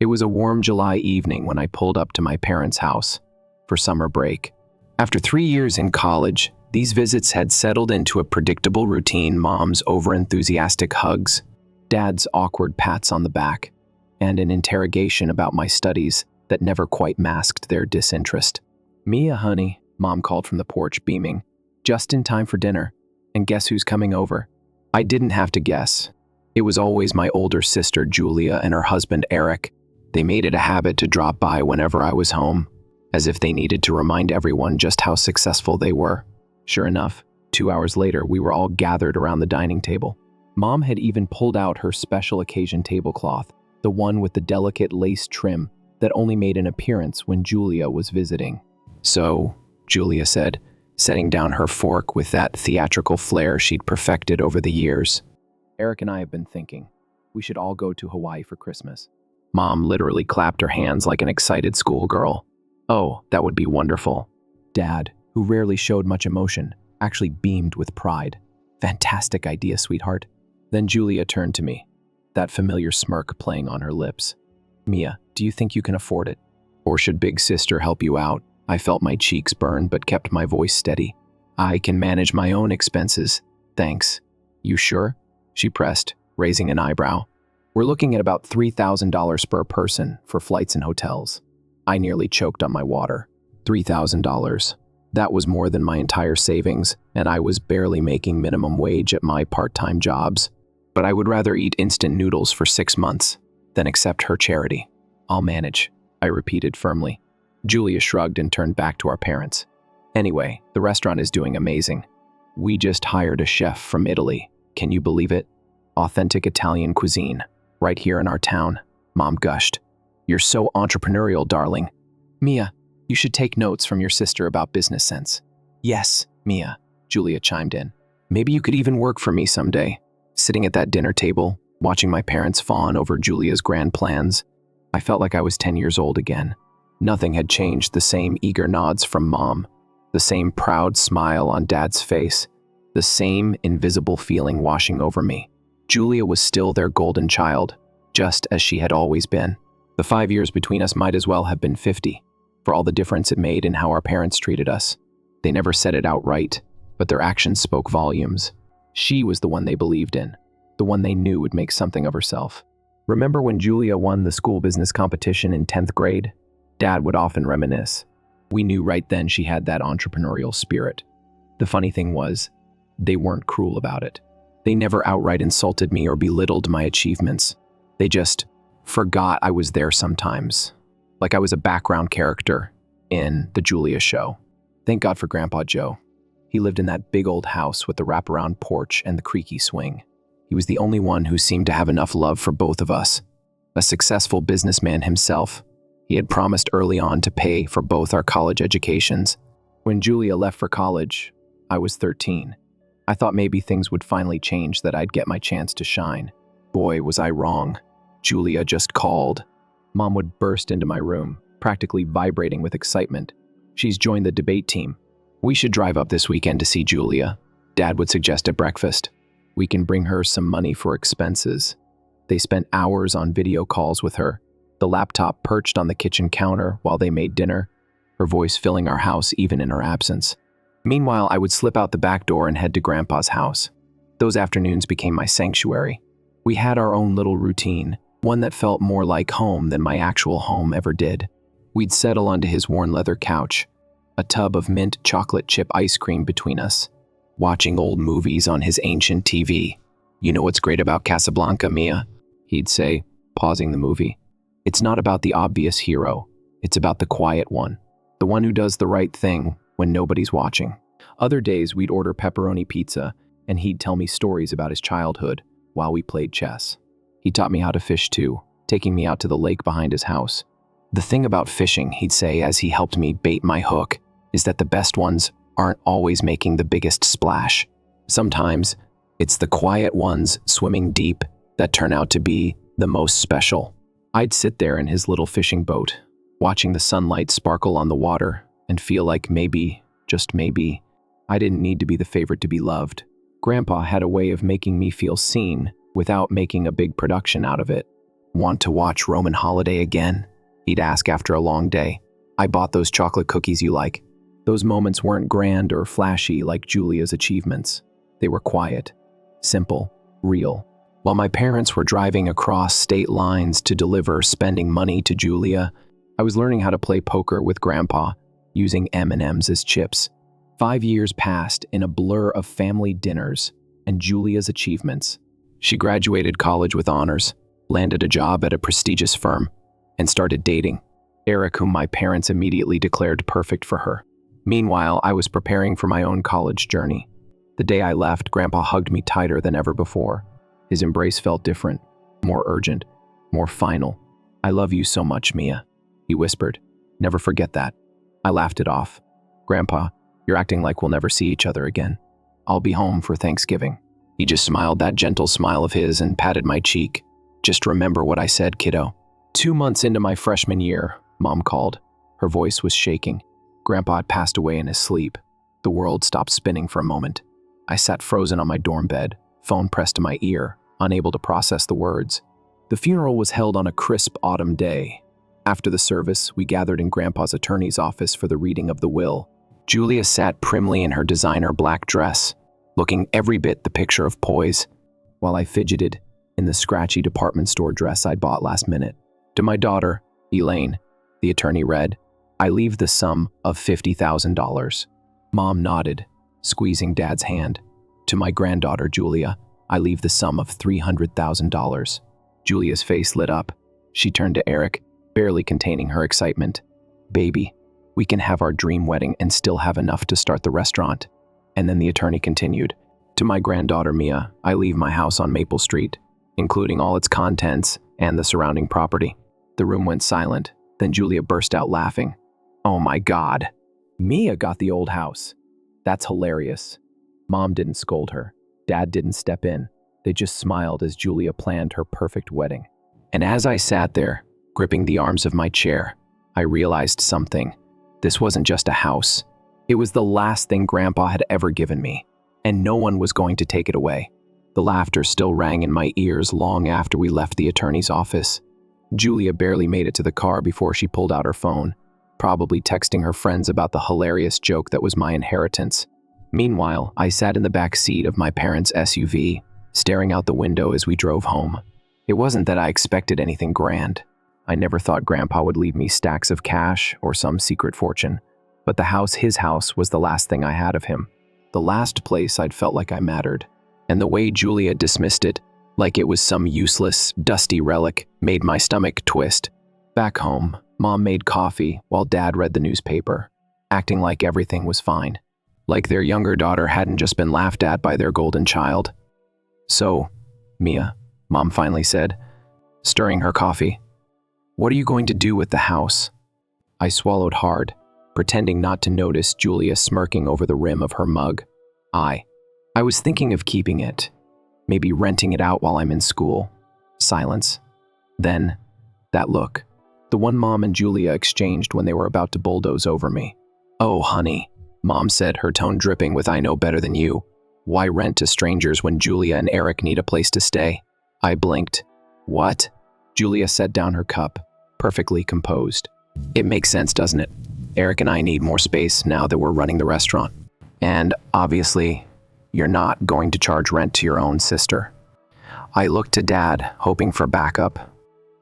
It was a warm July evening when I pulled up to my parents' house for summer break. After 3 years in college, these visits had settled into a predictable routine: Mom's overenthusiastic hugs, Dad's awkward pats on the back, and an interrogation about my studies that never quite masked their disinterest. "Mia, honey," Mom called from the porch, beaming. "Just in time for dinner. And guess who's coming over?" I didn't have to guess. It was always my older sister, Julia, and her husband, Eric. They made it a habit to drop by whenever I was home, as if they needed to remind everyone just how successful they were. Sure enough, 2 hours later, we were all gathered around the dining table. Mom had even pulled out her special occasion tablecloth, the one with the delicate lace trim that only made an appearance when Julia was visiting. "So," Julia said, setting down her fork with that theatrical flair she'd perfected over the years, "Eric and I have been thinking we should all go to Hawaii for Christmas." Mom literally clapped her hands like an excited schoolgirl. "Oh, that would be wonderful." Dad, who rarely showed much emotion, actually beamed with pride. "Fantastic idea, sweetheart." Then Julia turned to me, that familiar smirk playing on her lips. "Mia, do you think you can afford it? Or should Big Sister help you out?" I felt my cheeks burn but kept my voice steady. "I can manage my own expenses, thanks." "You sure?" she pressed, raising an eyebrow. "We're looking at about $3,000 per person for flights and hotels." I nearly choked on my water. $3,000. That was more than my entire savings, and I was barely making minimum wage at my part-time jobs. But I would rather eat instant noodles for 6 months than accept her charity. "I'll manage," I repeated firmly. Julia shrugged and turned back to our parents. "Anyway, the restaurant is doing amazing. We just hired a chef from Italy. Can you believe it? Authentic Italian cuisine, right here in our town." Mom gushed. "You're so entrepreneurial, darling." "Mia, you should take notes from your sister about business sense." "Yes, Mia," Julia chimed in. "Maybe you could even work for me someday." Sitting at that dinner table, watching my parents fawn over Julia's grand plans, I felt like I was 10 years old again. Nothing had changed: the same eager nods from Mom, the same proud smile on Dad's face, the same invisible feeling washing over me. Julia was still their golden child, just as she had always been. The 5 years between us might as well have been 50, for all the difference it made in how our parents treated us. They never said it outright, but their actions spoke volumes. She was the one they believed in, the one they knew would make something of herself. Remember when Julia won the school business competition in 10th grade? Dad would often reminisce. We knew right then she had that entrepreneurial spirit. The funny thing was, they weren't cruel about it. They never outright insulted me or belittled my achievements. They just forgot I was there sometimes, like I was a background character in the Julia show. Thank God for Grandpa Joe. He lived in that big old house with the wraparound porch and the creaky swing. He was the only one who seemed to have enough love for both of us. A successful businessman himself, he had promised early on to pay for both our college educations. When Julia left for college, I was 13. I thought maybe things would finally change, that I'd get my chance to shine. Boy, was I wrong. Julia just called. Mom would burst into my room, practically vibrating with excitement. "She's joined the debate team. We should drive up this weekend to see Julia," Dad would suggest at breakfast. "We can bring her some money for expenses." They spent hours on video calls with her, the laptop perched on the kitchen counter while they made dinner, her voice filling our house even in her absence. Meanwhile, I would slip out the back door and head to Grandpa's house. Those afternoons became my sanctuary. We had our own little routine, one that felt more like home than my actual home ever did. We'd settle onto his worn leather couch, a tub of mint chocolate chip ice cream between us, watching old movies on his ancient TV. "You know what's great about Casablanca, Mia?" he'd say, pausing the movie. "It's not about the obvious hero. It's about the quiet one, the one who does the right thing when nobody's watching." Other days, we'd order pepperoni pizza, and he'd tell me stories about his childhood while we played chess. He taught me how to fish too, taking me out to the lake behind his house. "The thing about fishing," he'd say as he helped me bait my hook, "is that the best ones aren't always making the biggest splash. Sometimes it's the quiet ones swimming deep that turn out to be the most special." I'd sit there in his little fishing boat, watching the sunlight sparkle on the water, and feel like maybe, just maybe, I didn't need to be the favorite to be loved. Grandpa had a way of making me feel seen without making a big production out of it. "Want to watch Roman Holiday again?" he'd ask after a long day. "I bought those chocolate cookies you like." Those moments weren't grand or flashy like Julia's achievements. They were quiet, simple, real. While my parents were driving across state lines to deliver spending money to Julia, I was learning how to play poker with Grandpa, using M&Ms as chips. 5 years passed in a blur of family dinners and Julia's achievements. She graduated college with honors, landed a job at a prestigious firm, and started dating Eric, whom my parents immediately declared perfect for her. Meanwhile, I was preparing for my own college journey. The day I left, Grandpa hugged me tighter than ever before. His embrace felt different, more urgent, more final. "I love you so much, Mia," he whispered. "Never forget that." I laughed it off. "Grandpa, you're acting like we'll never see each other again. I'll be home for Thanksgiving." He just smiled that gentle smile of his and patted my cheek. "Just remember what I said, kiddo." 2 months into my freshman year, Mom called. Her voice was shaking. Grandpa had passed away in his sleep. The world stopped spinning for a moment. I sat frozen on my dorm bed, phone pressed to my ear, unable to process the words. The funeral was held on a crisp autumn day. After the service, we gathered in Grandpa's attorney's office for the reading of the will. Julia sat primly in her designer black dress, looking every bit the picture of poise, while I fidgeted in the scratchy department store dress I'd bought last minute. "To my daughter, Elaine," the attorney read, "I leave the sum of $50,000. Mom nodded, squeezing Dad's hand. "To my granddaughter, Julia, I leave the sum of $300,000. Julia's face lit up. She turned to Eric, barely containing her excitement. "Baby, we can have our dream wedding and still have enough to start the restaurant." And then the attorney continued, "To my granddaughter, Mia, I leave my house on Maple Street, including all its contents and the surrounding property." The room went silent. Then Julia burst out laughing. "Oh my God. Mia got the old house. That's hilarious." Mom didn't scold her. Dad didn't step in. They just smiled as Julia planned her perfect wedding. And as I sat there, gripping the arms of my chair, I realized something. This wasn't just a house. It was the last thing Grandpa had ever given me, and no one was going to take it away. The laughter still rang in my ears long after we left the attorney's office. Julia barely made it to the car before she pulled out her phone, probably texting her friends about the hilarious joke that was my inheritance. Meanwhile, I sat in the back seat of my parents' SUV, staring out the window as we drove home. It wasn't that I expected anything grand. I never thought Grandpa would leave me stacks of cash or some secret fortune. But the house, his house, was the last thing I had of him. The last place I'd felt like I mattered. And the way Julia dismissed it, like it was some useless, dusty relic, made my stomach twist. Back home, Mom made coffee while Dad read the newspaper, acting like everything was fine. Like their younger daughter hadn't just been laughed at by their golden child. "So, Mia," Mom finally said, stirring her coffee, "what are you going to do with the house?" I swallowed hard, pretending not to notice Julia smirking over the rim of her mug. I was thinking of keeping it, maybe renting it out while I'm in school. Silence. Then, that look, the one Mom and Julia exchanged when they were about to bulldoze over me. "Oh, honey," Mom said, her tone dripping with "I know better than you. Why rent to strangers when Julia and Eric need a place to stay?" I blinked. "What?" Julia set down her cup, perfectly composed. "It makes sense, doesn't it? Eric and I need more space now that we're running the restaurant. And obviously, you're not going to charge rent to your own sister." I looked to Dad, hoping for backup.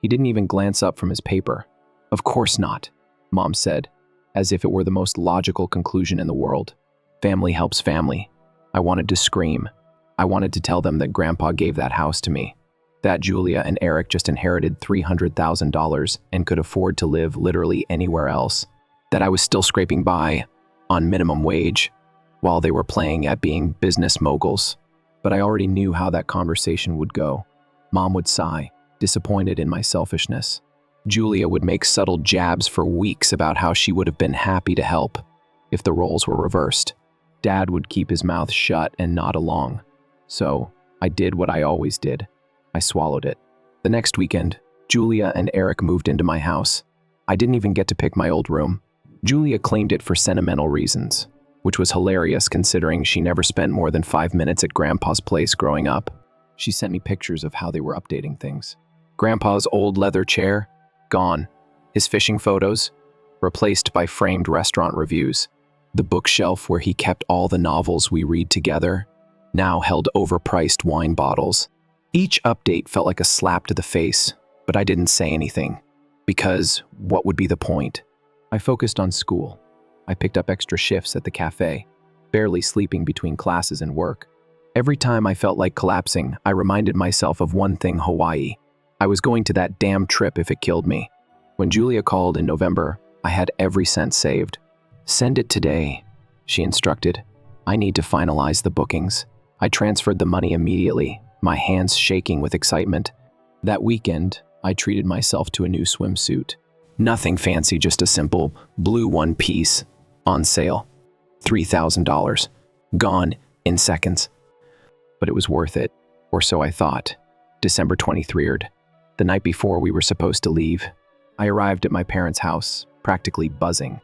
He didn't even glance up from his paper. "Of course not," Mom said, as if it were the most logical conclusion in the world. Family helps family. I wanted to scream. I wanted to tell them that Grandpa gave that house to me, that Julia and Eric just inherited $300,000 and could afford to live literally anywhere else, that I was still scraping by on minimum wage while they were playing at being business moguls. But I already knew how that conversation would go. Mom would sigh, disappointed in my selfishness. Julia would make subtle jabs for weeks about how she would have been happy to help if the roles were reversed. Dad would keep his mouth shut and nod along. So I did what I always did. I swallowed it. The next weekend, Julia and Eric moved into my house. I didn't even get to pick my old room. Julia claimed it for sentimental reasons, which was hilarious considering she never spent more than 5 minutes at Grandpa's place growing up. She sent me pictures of how they were updating things. Grandpa's old leather chair, gone. His fishing photos, replaced by framed restaurant reviews. The bookshelf where he kept all the novels we read together, now held overpriced wine bottles. Each update felt like a slap to the face, but I didn't say anything. Because what would be the point? I focused on school. I picked up extra shifts at the cafe, barely sleeping between classes and work. Every time I felt like collapsing, I reminded myself of one thing: Hawaii. I was going to that damn trip if it killed me. When Julia called in November, I had every cent saved. "Send it today," she instructed. "I need to finalize the bookings." I transferred the money immediately, my hands shaking with excitement. That weekend, I treated myself to a new swimsuit. Nothing fancy, just a simple blue one-piece, on sale. $3,000. Gone in seconds. But it was worth it, or so I thought. December 23rd, the night before we were supposed to leave. I arrived at my parents' house, practically buzzing.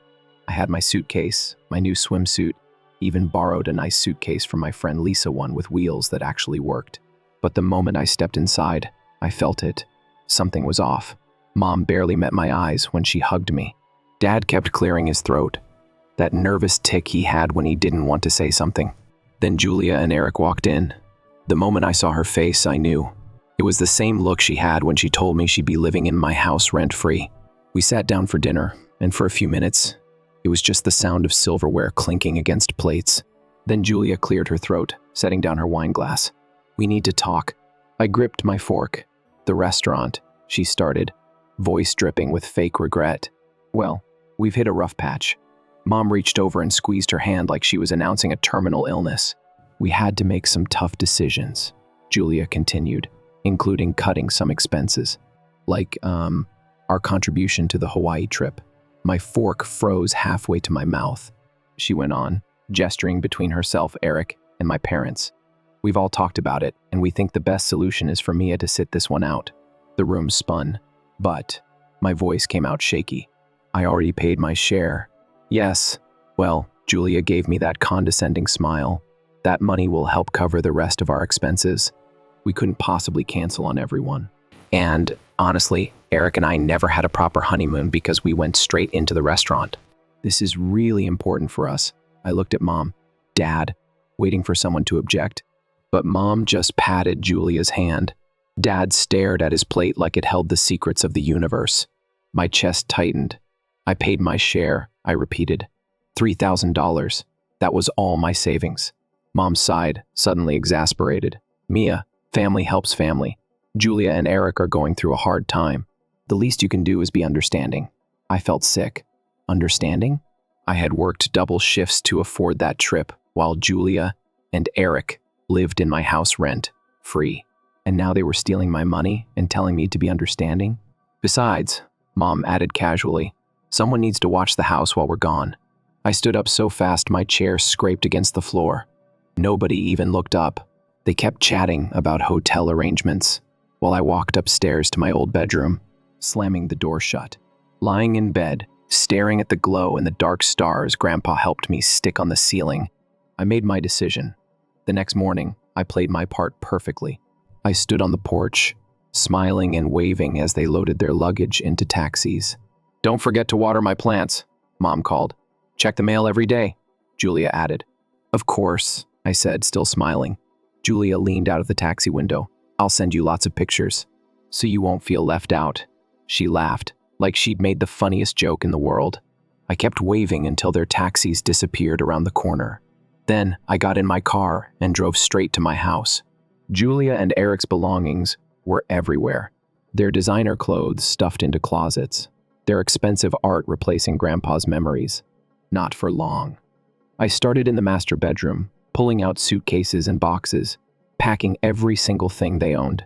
I had my suitcase, my new swimsuit, even borrowed a nice suitcase from my friend Lisa, one with wheels that actually worked. But the moment I stepped inside, I felt it. Something was off. Mom barely met my eyes when she hugged me. Dad kept clearing his throat, that nervous tick he had when he didn't want to say something. Then Julia and Eric walked in. The moment I saw her face, I knew. It was the same look she had when she told me she'd be living in my house rent-free. We sat down for dinner, and for a few minutes, it was just the sound of silverware clinking against plates. Then Julia cleared her throat, setting down her wine glass. "We need to talk." I gripped my fork. "The restaurant," she started, voice dripping with fake regret. "Well, we've hit a rough patch." Mom reached over and squeezed her hand like she was announcing a terminal illness. "We had to make some tough decisions," Julia continued, including cutting some expenses. Like, our contribution to the Hawaii trip. My fork froze halfway to my mouth. She went on, gesturing between herself, Eric, and my parents. "We've all talked about it, and we think the best solution is for Mia to sit this one out." The room spun, but my voice came out shaky. "I already paid my share." "Yes, well," Julia gave me that condescending smile. "That money will help cover the rest of our expenses. We couldn't possibly cancel on everyone. And honestly, Eric and I never had a proper honeymoon because we went straight into the restaurant. This is really important for us." I looked at Mom, Dad, waiting for someone to object. But Mom just patted Julia's hand. Dad stared at his plate like it held the secrets of the universe. My chest tightened. "I paid my share," I repeated. $3,000. That was all my savings. Mom sighed, suddenly exasperated. "Mia, family helps family. Julia and Eric are going through a hard time. The least you can do is be understanding." I felt sick. Understanding? I had worked double shifts to afford that trip, while Julia and Eric lived in my house rent-free. And now they were stealing my money and telling me to be understanding? "Besides," Mom added casually, "someone needs to watch the house while we're gone." I stood up so fast my chair scraped against the floor. Nobody even looked up. They kept chatting about hotel arrangements, while I walked upstairs to my old bedroom, slamming the door shut. Lying in bed, staring at the glow and the dark stars Grandpa helped me stick on the ceiling, I made my decision. The next morning, I played my part perfectly. I stood on the porch, smiling and waving as they loaded their luggage into taxis. "Don't forget to water my plants," Mom called. "Check the mail every day," Julia added. "Of course," I said, still smiling. Julia leaned out of the taxi window. "I'll send you lots of pictures, so you won't feel left out." She laughed, like she'd made the funniest joke in the world. I kept waving until their taxis disappeared around the corner. Then I got in my car and drove straight to my house. Julia and Eric's belongings were everywhere. Their designer clothes stuffed into closets. Their expensive art replacing Grandpa's memories. Not for long. I started in the master bedroom, pulling out suitcases and boxes, packing every single thing they owned.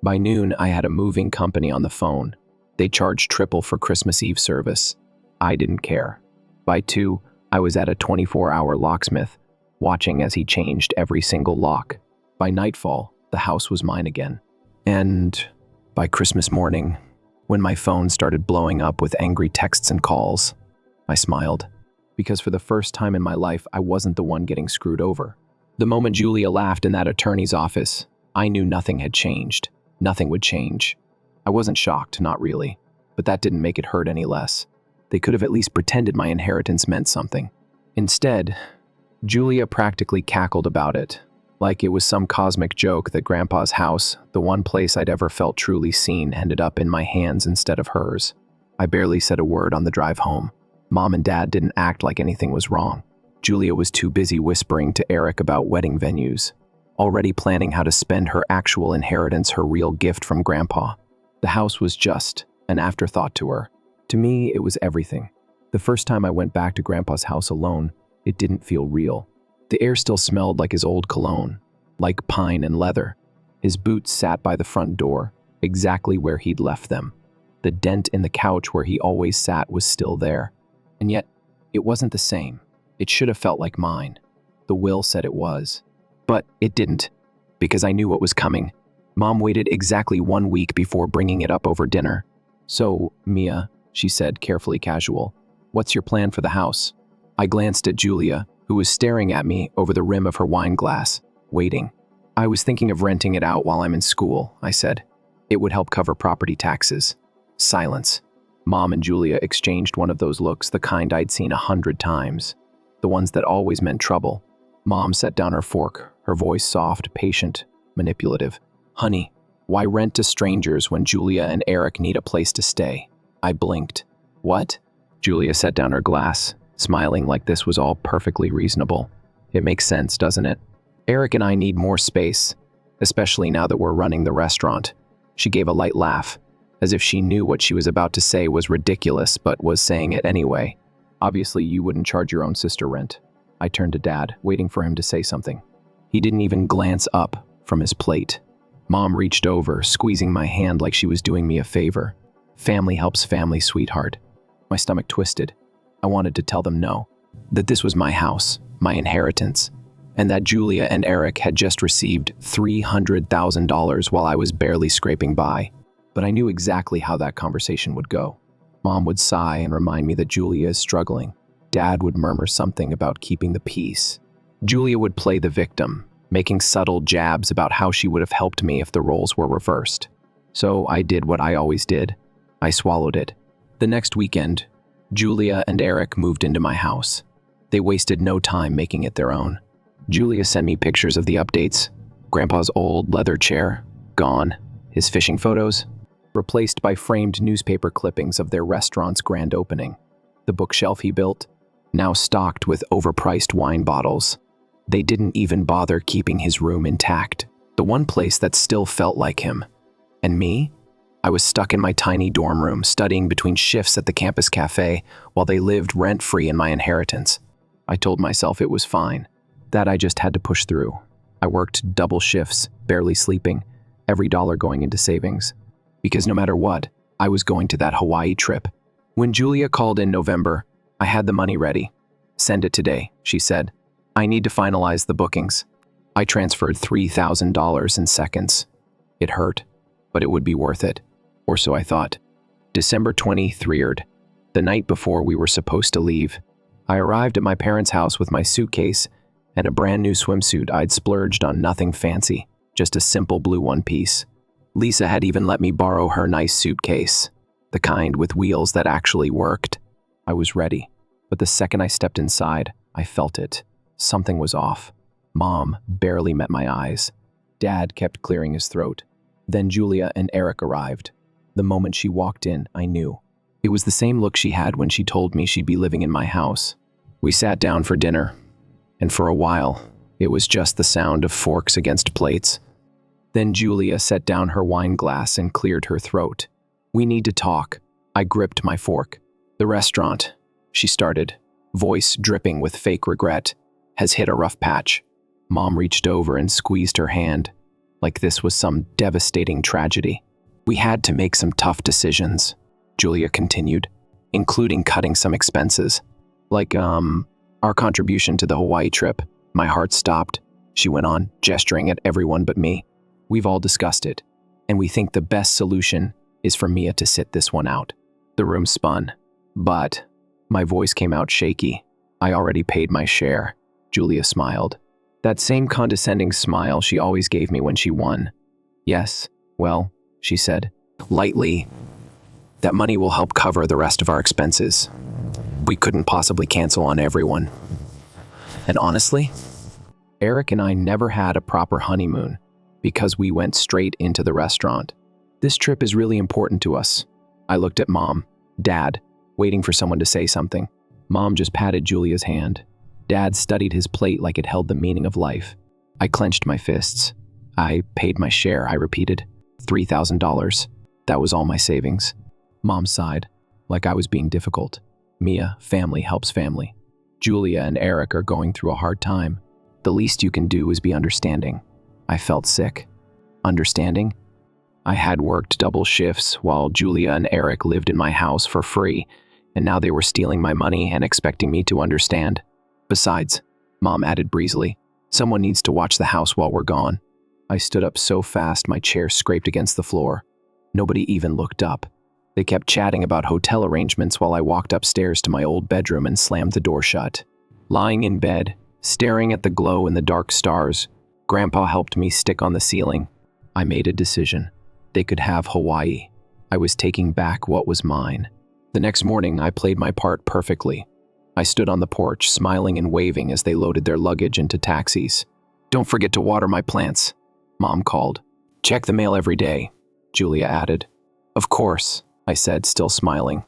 By noon, I had a moving company on the phone. They charged triple for Christmas Eve service. I didn't care. By 2, I was at a 24-hour locksmith, watching as he changed every single lock. By nightfall, the house was mine again. And by Christmas morning, when my phone started blowing up with angry texts and calls, I smiled. Because for the first time in my life, I wasn't the one getting screwed over. The moment Julia laughed in that attorney's office, I knew nothing had changed. Nothing would change. I wasn't shocked, not really, but that didn't make it hurt any less. They could have at least pretended my inheritance meant something. Instead, Julia practically cackled about it, like it was some cosmic joke that Grandpa's house, the one place I'd ever felt truly seen, ended up in my hands instead of hers. I barely said a word on the drive home. Mom and Dad didn't act like anything was wrong. Julia was too busy whispering to Eric about wedding venues, already planning how to spend her actual inheritance, her real gift from Grandpa. The house was just an afterthought to her. To me, it was everything. The first time I went back to Grandpa's house alone, it didn't feel real. The air still smelled like his old cologne, like pine and leather. His boots sat by the front door, exactly where he'd left them. The dent in the couch where he always sat was still there. And yet, it wasn't the same. It should have felt like mine. The will said it was. But it didn't, because I knew what was coming. Mom waited exactly 1 week before bringing it up over dinner. "So, Mia," she said, carefully casual, "what's your plan for the house?" I glanced at Julia, who was staring at me over the rim of her wine glass, waiting. "I was thinking of renting it out while I'm in school," I said. "It would help cover property taxes." Silence. Mom and Julia exchanged one of those looks, the kind I'd seen 100 times. The ones that always meant trouble. Mom set down her fork, her voice soft, patient, manipulative. "Honey, why rent to strangers when Julia and Eric need a place to stay?" I blinked. "What?" Julia set down her glass, smiling like this was all perfectly reasonable. "It makes sense, doesn't it? Eric and I need more space, especially now that we're running the restaurant." She gave a light laugh, as if she knew what she was about to say was ridiculous but was saying it anyway. "Obviously, you wouldn't charge your own sister rent." I turned to Dad, waiting for him to say something. He didn't even glance up from his plate. Mom reached over, squeezing my hand like she was doing me a favor. "Family helps family, sweetheart." My stomach twisted. I wanted to tell them no, that this was my house, my inheritance, and that Julia and Eric had just received $300,000 while I was barely scraping by. But I knew exactly how that conversation would go. Mom would sigh and remind me that Julia is struggling. Dad would murmur something about keeping the peace. Julia would play the victim, making subtle jabs about how she would have helped me if the roles were reversed. So I did what I always did. I swallowed it. The next weekend, Julia and Eric moved into my house. They wasted no time making it their own. Julia sent me pictures of the updates. Grandpa's old leather chair, gone. His fishing photos, replaced by framed newspaper clippings of their restaurant's grand opening. The bookshelf he built, now stocked with overpriced wine bottles. They didn't even bother keeping his room intact, the one place that still felt like him. And me? I was stuck in my tiny dorm room, studying between shifts at the campus cafe while they lived rent-free in my inheritance. I told myself it was fine, that I just had to push through. I worked double shifts, barely sleeping, every dollar going into savings. Because no matter what, I was going to that Hawaii trip. When Julia called in November, I had the money ready. "Send it today," she said. "I need to finalize the bookings." I transferred $3,000 in seconds. It hurt, but it would be worth it. Or so I thought. December 23rd, the night before we were supposed to leave. I arrived at my parents' house with my suitcase and a brand new swimsuit. I'd splurged on nothing fancy, just a simple blue one-piece. Lisa had even let me borrow her nice suitcase, the kind with wheels that actually worked. I was ready, but the second I stepped inside, I felt it. Something was off. Mom barely met my eyes. Dad kept clearing his throat. Then Julia and Eric arrived. The moment she walked in, I knew. It was the same look she had when she told me she'd be living in my house. We sat down for dinner, and for a while, it was just the sound of forks against plates. Then Julia set down her wine glass and cleared her throat. "We need to talk." I gripped my fork. "The restaurant," she started, voice dripping with fake regret, "has hit a rough patch." Mom reached over and squeezed her hand, like this was some devastating tragedy. "We had to make some tough decisions," Julia continued, "including cutting some expenses. Like, our contribution to the Hawaii trip." My heart stopped. She went on, gesturing at everyone but me. "We've all discussed it, and we think the best solution is for Mia to sit this one out." The room spun. "But," my voice came out shaky, "I already paid my share." Julia smiled. That same condescending smile she always gave me when she won. "Yes, well," she said, lightly. That money will help cover the rest of our expenses. We couldn't possibly cancel on everyone. And honestly, Eric and I never had a proper honeymoon because we went straight into the restaurant. This trip is really important to us. I looked at Mom, Dad, waiting for someone to say something. Mom just patted Julia's hand. Dad studied his plate like it held the meaning of life. I clenched my fists. I paid my share, I repeated. $3,000. That was all my savings. Mom sighed, like I was being difficult. Mia, family helps family. Julia and Eric are going through a hard time. The least you can do is be understanding. I felt sick. Understanding? I had worked double shifts while Julia and Eric lived in my house for free, and now they were stealing my money and expecting me to understand. Besides, Mom added breezily, someone needs to watch the house while we're gone. I stood up so fast my chair scraped against the floor. Nobody even looked up. They kept chatting about hotel arrangements while I walked upstairs to my old bedroom and slammed the door shut. Lying in bed, staring at the glow in the dark stars, Grandpa helped me stick on the ceiling. I made a decision. They could have Hawaii. I was taking back what was mine. The next morning, I played my part perfectly. I stood on the porch, smiling and waving as they loaded their luggage into taxis. "Don't forget to water my plants," Mom called. "Check the mail every day," Julia added. "Of course," I said, still smiling.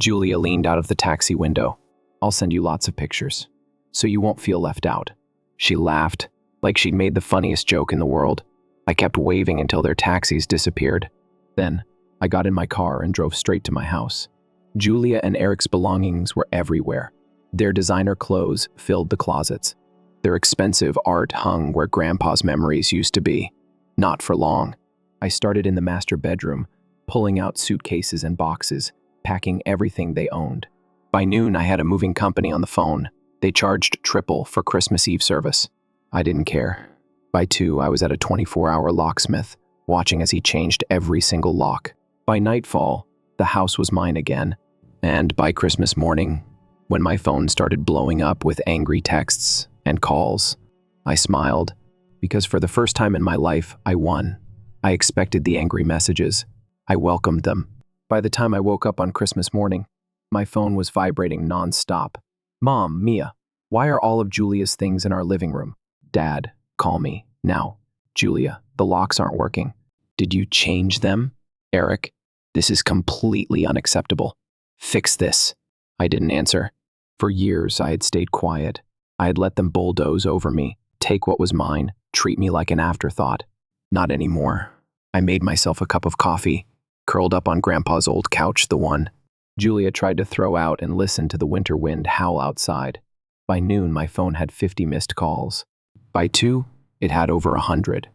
Julia leaned out of the taxi window. "I'll send you lots of pictures, so you won't feel left out." She laughed, like she'd made the funniest joke in the world. I kept waving until their taxis disappeared. Then, I got in my car and drove straight to my house. Julia and Eric's belongings were everywhere. Their designer clothes filled the closets. Their expensive art hung where Grandpa's memories used to be. Not for long. I started in the master bedroom, pulling out suitcases and boxes, packing everything they owned. By noon, I had a moving company on the phone. They charged triple for Christmas Eve service. I didn't care. By 2, I was at a 24-hour locksmith, watching as he changed every single lock. By nightfall, the house was mine again. And by Christmas morning, when my phone started blowing up with angry texts and calls, I smiled, because for the first time in my life, I won. I expected the angry messages. I welcomed them. By the time I woke up on Christmas morning, my phone was vibrating non-stop. "Mom, Mia, why are all of Julia's things in our living room?" "Dad, call me, now." "Julia, the locks aren't working." "Did you change them?" "Eric, this is completely unacceptable. Fix this." I didn't answer. For years, I had stayed quiet. I had let them bulldoze over me, take what was mine, treat me like an afterthought. Not anymore. I made myself a cup of coffee, curled up on Grandpa's old couch, the one Julia tried to throw out, and listened to the winter wind howl outside. By noon, my phone had 50 missed calls. By 2, it had over 100.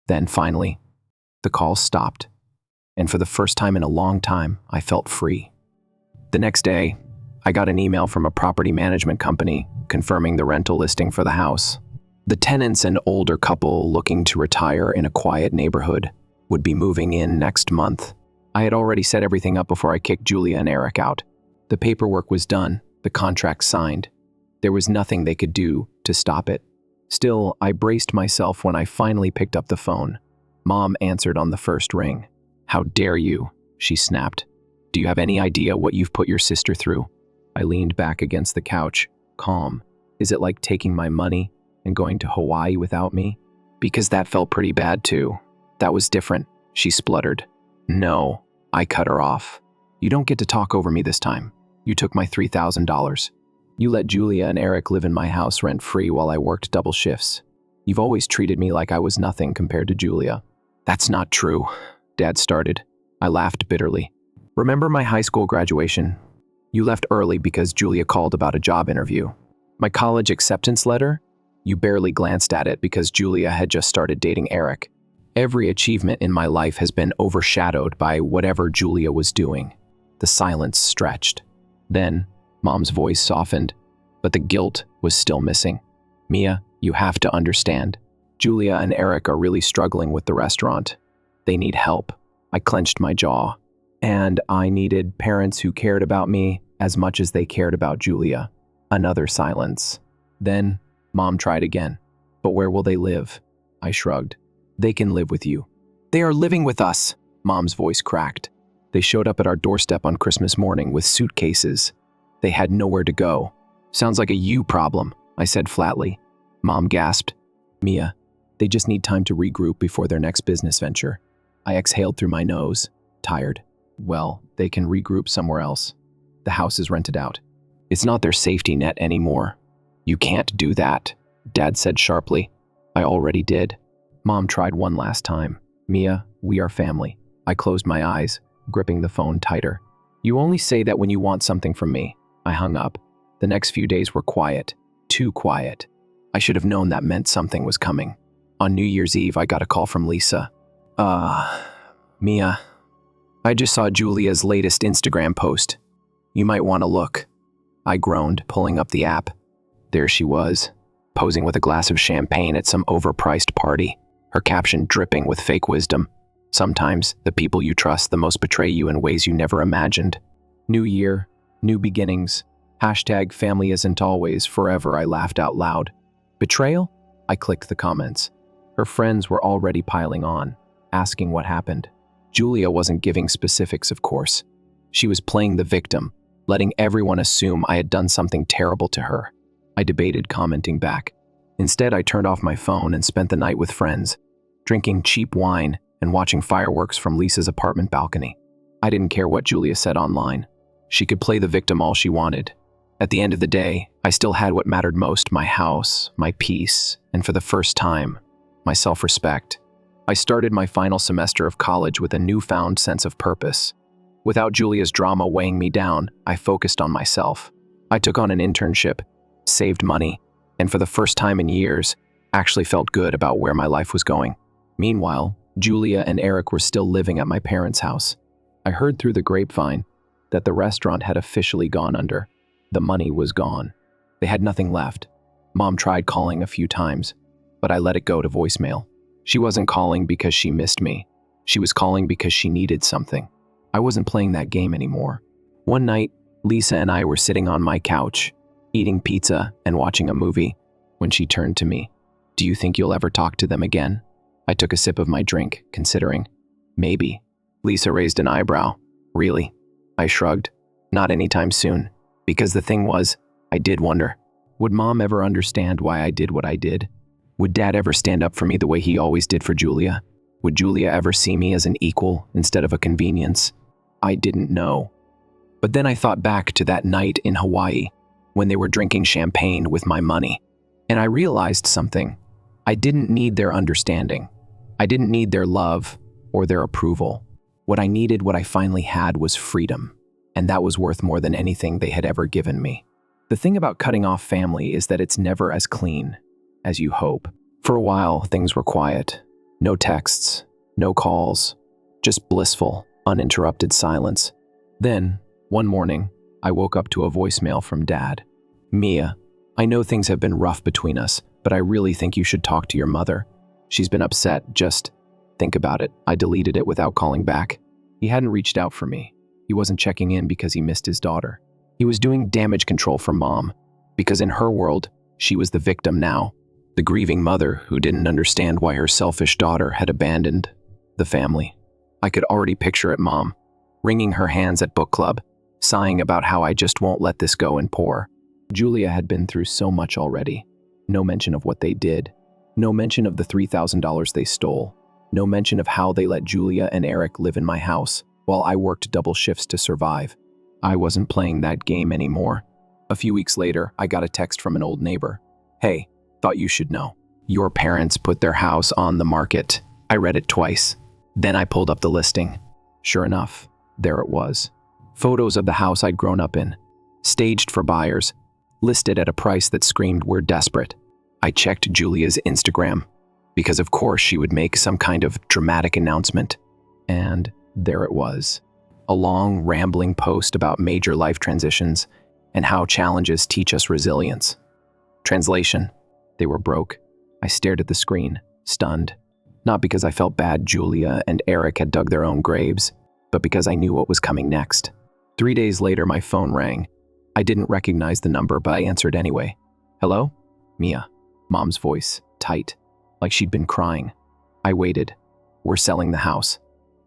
Then finally, the calls stopped. And for the first time in a long time, I felt free. The next day, I got an email from a property management company confirming the rental listing for the house. The tenants, an older couple looking to retire in a quiet neighborhood, would be moving in next month. I had already set everything up before I kicked Julia and Eric out. The paperwork was done, the contract signed. There was nothing they could do to stop it. Still, I braced myself when I finally picked up the phone. Mom answered on the first ring. "How dare you?" she snapped. "Do you have any idea what you've put your sister through?" I leaned back against the couch, calm. "Is it like taking my money and going to Hawaii without me?" "Because that felt pretty bad too. That was different," she spluttered. "No," I cut her off. "You don't get to talk over me this time. You took my $3,000. You let Julia and Eric live in my house rent-free while I worked double shifts. You've always treated me like I was nothing compared to Julia." "That's not true," Dad started. I laughed bitterly. "Remember my high school graduation? You left early because Julia called about a job interview. My college acceptance letter? You barely glanced at it because Julia had just started dating Eric. Every achievement in my life has been overshadowed by whatever Julia was doing." The silence stretched. Then, Mom's voice softened, but the guilt was still missing. "Mia, you have to understand. Julia and Eric are really struggling with the restaurant. They need help." I clenched my jaw. "And I needed parents who cared about me as much as they cared about Julia." Another silence. Then, Mom tried again. "But where will they live?" I shrugged. "They can live with you." "They are living with us," Mom's voice cracked. They showed up at our doorstep on Christmas morning with suitcases. They had nowhere to go. Sounds like a you problem, I said flatly. Mom gasped. Mia, they just need time to regroup before their next business venture. I exhaled through my nose, tired. Well, they can regroup somewhere else. The house is rented out. It's not their safety net anymore. You can't do that, Dad said sharply. I already did. Mom tried one last time. Mia, we are family. I closed my eyes, gripping the phone tighter. You only say that when you want something from me. I hung up. The next few days were quiet. Too quiet. I should have known that meant something was coming. On New Year's Eve, I got a call from Lisa. Mia, I just saw Julia's latest Instagram post. You might want to look. I groaned, pulling up the app. There she was, posing with a glass of champagne at some overpriced party, her caption dripping with fake wisdom. Sometimes, the people you trust the most betray you in ways you never imagined. New year, new beginnings. #family isn't always forever, I laughed out loud. Betrayal? I clicked the comments. Her friends were already piling on, asking what happened. Julia wasn't giving specifics, of course. She was playing the victim, letting everyone assume I had done something terrible to her. I debated commenting back. Instead, I turned off my phone and spent the night with friends, drinking cheap wine and watching fireworks from Lisa's apartment balcony. I didn't care what Julia said online. She could play the victim all she wanted. At the end of the day, I still had what mattered most: my house, my peace, and for the first time, my self-respect. I started my final semester of college with a newfound sense of purpose. Without Julia's drama weighing me down, I focused on myself. I took on an internship, saved money, and for the first time in years, actually felt good about where my life was going. Meanwhile, Julia and Eric were still living at my parents' house. I heard through the grapevine that the restaurant had officially gone under. The money was gone. They had nothing left. Mom tried calling a few times, but I let it go to voicemail. She wasn't calling because she missed me. She was calling because she needed something. I wasn't playing that game anymore. One night, Lisa and I were sitting on my couch, eating pizza and watching a movie, when she turned to me. Do you think you'll ever talk to them again? I took a sip of my drink, considering. Maybe. Lisa raised an eyebrow. Really? I shrugged. Not anytime soon. Because the thing was, I did wonder. Would Mom ever understand why I did what I did? Would Dad ever stand up for me the way he always did for Julia? Would Julia ever see me as an equal instead of a convenience? I didn't know. But then I thought back to that night in Hawaii, when they were drinking champagne with my money. And I realized something. I didn't need their understanding. I didn't need their love or their approval. What I needed, what I finally had, was freedom. And that was worth more than anything they had ever given me. The thing about cutting off family is that it's never as clean as you hope. For a while, things were quiet. No texts, no calls, just blissful, uninterrupted silence. Then, one morning, I woke up to a voicemail from Dad. Mia, I know things have been rough between us, but I really think you should talk to your mother. She's been upset. Just think about it. I deleted it without calling back. He hadn't reached out for me. He wasn't checking in because he missed his daughter. He was doing damage control for Mom, because in her world, she was the victim now, the grieving mother who didn't understand why her selfish daughter had abandoned the family. I could already picture it, Mom, wringing her hands at book club, sighing about how I just won't let this go and pour. Julia had been through so much already. No mention of what they did. No mention of the $3,000 they stole. No mention of how they let Julia and Eric live in my house while I worked double shifts to survive. I wasn't playing that game anymore. A few weeks later, I got a text from an old neighbor. Hey, thought you should know. Your parents put their house on the market. I read it twice. Then I pulled up the listing. Sure enough, there it was. Photos of the house I'd grown up in, staged for buyers, listed at a price that screamed, we're desperate. I checked Julia's Instagram, because of course she would make some kind of dramatic announcement. And there it was. A long, rambling post about major life transitions and how challenges teach us resilience. Translation: they were broke. I stared at the screen, stunned. Not because I felt bad Julia and Eric had dug their own graves, but because I knew what was coming next. 3 days later, my phone rang. I didn't recognize the number, but I answered anyway. Hello? Mia. Mom's voice, tight, like she'd been crying. I waited. We're selling the house.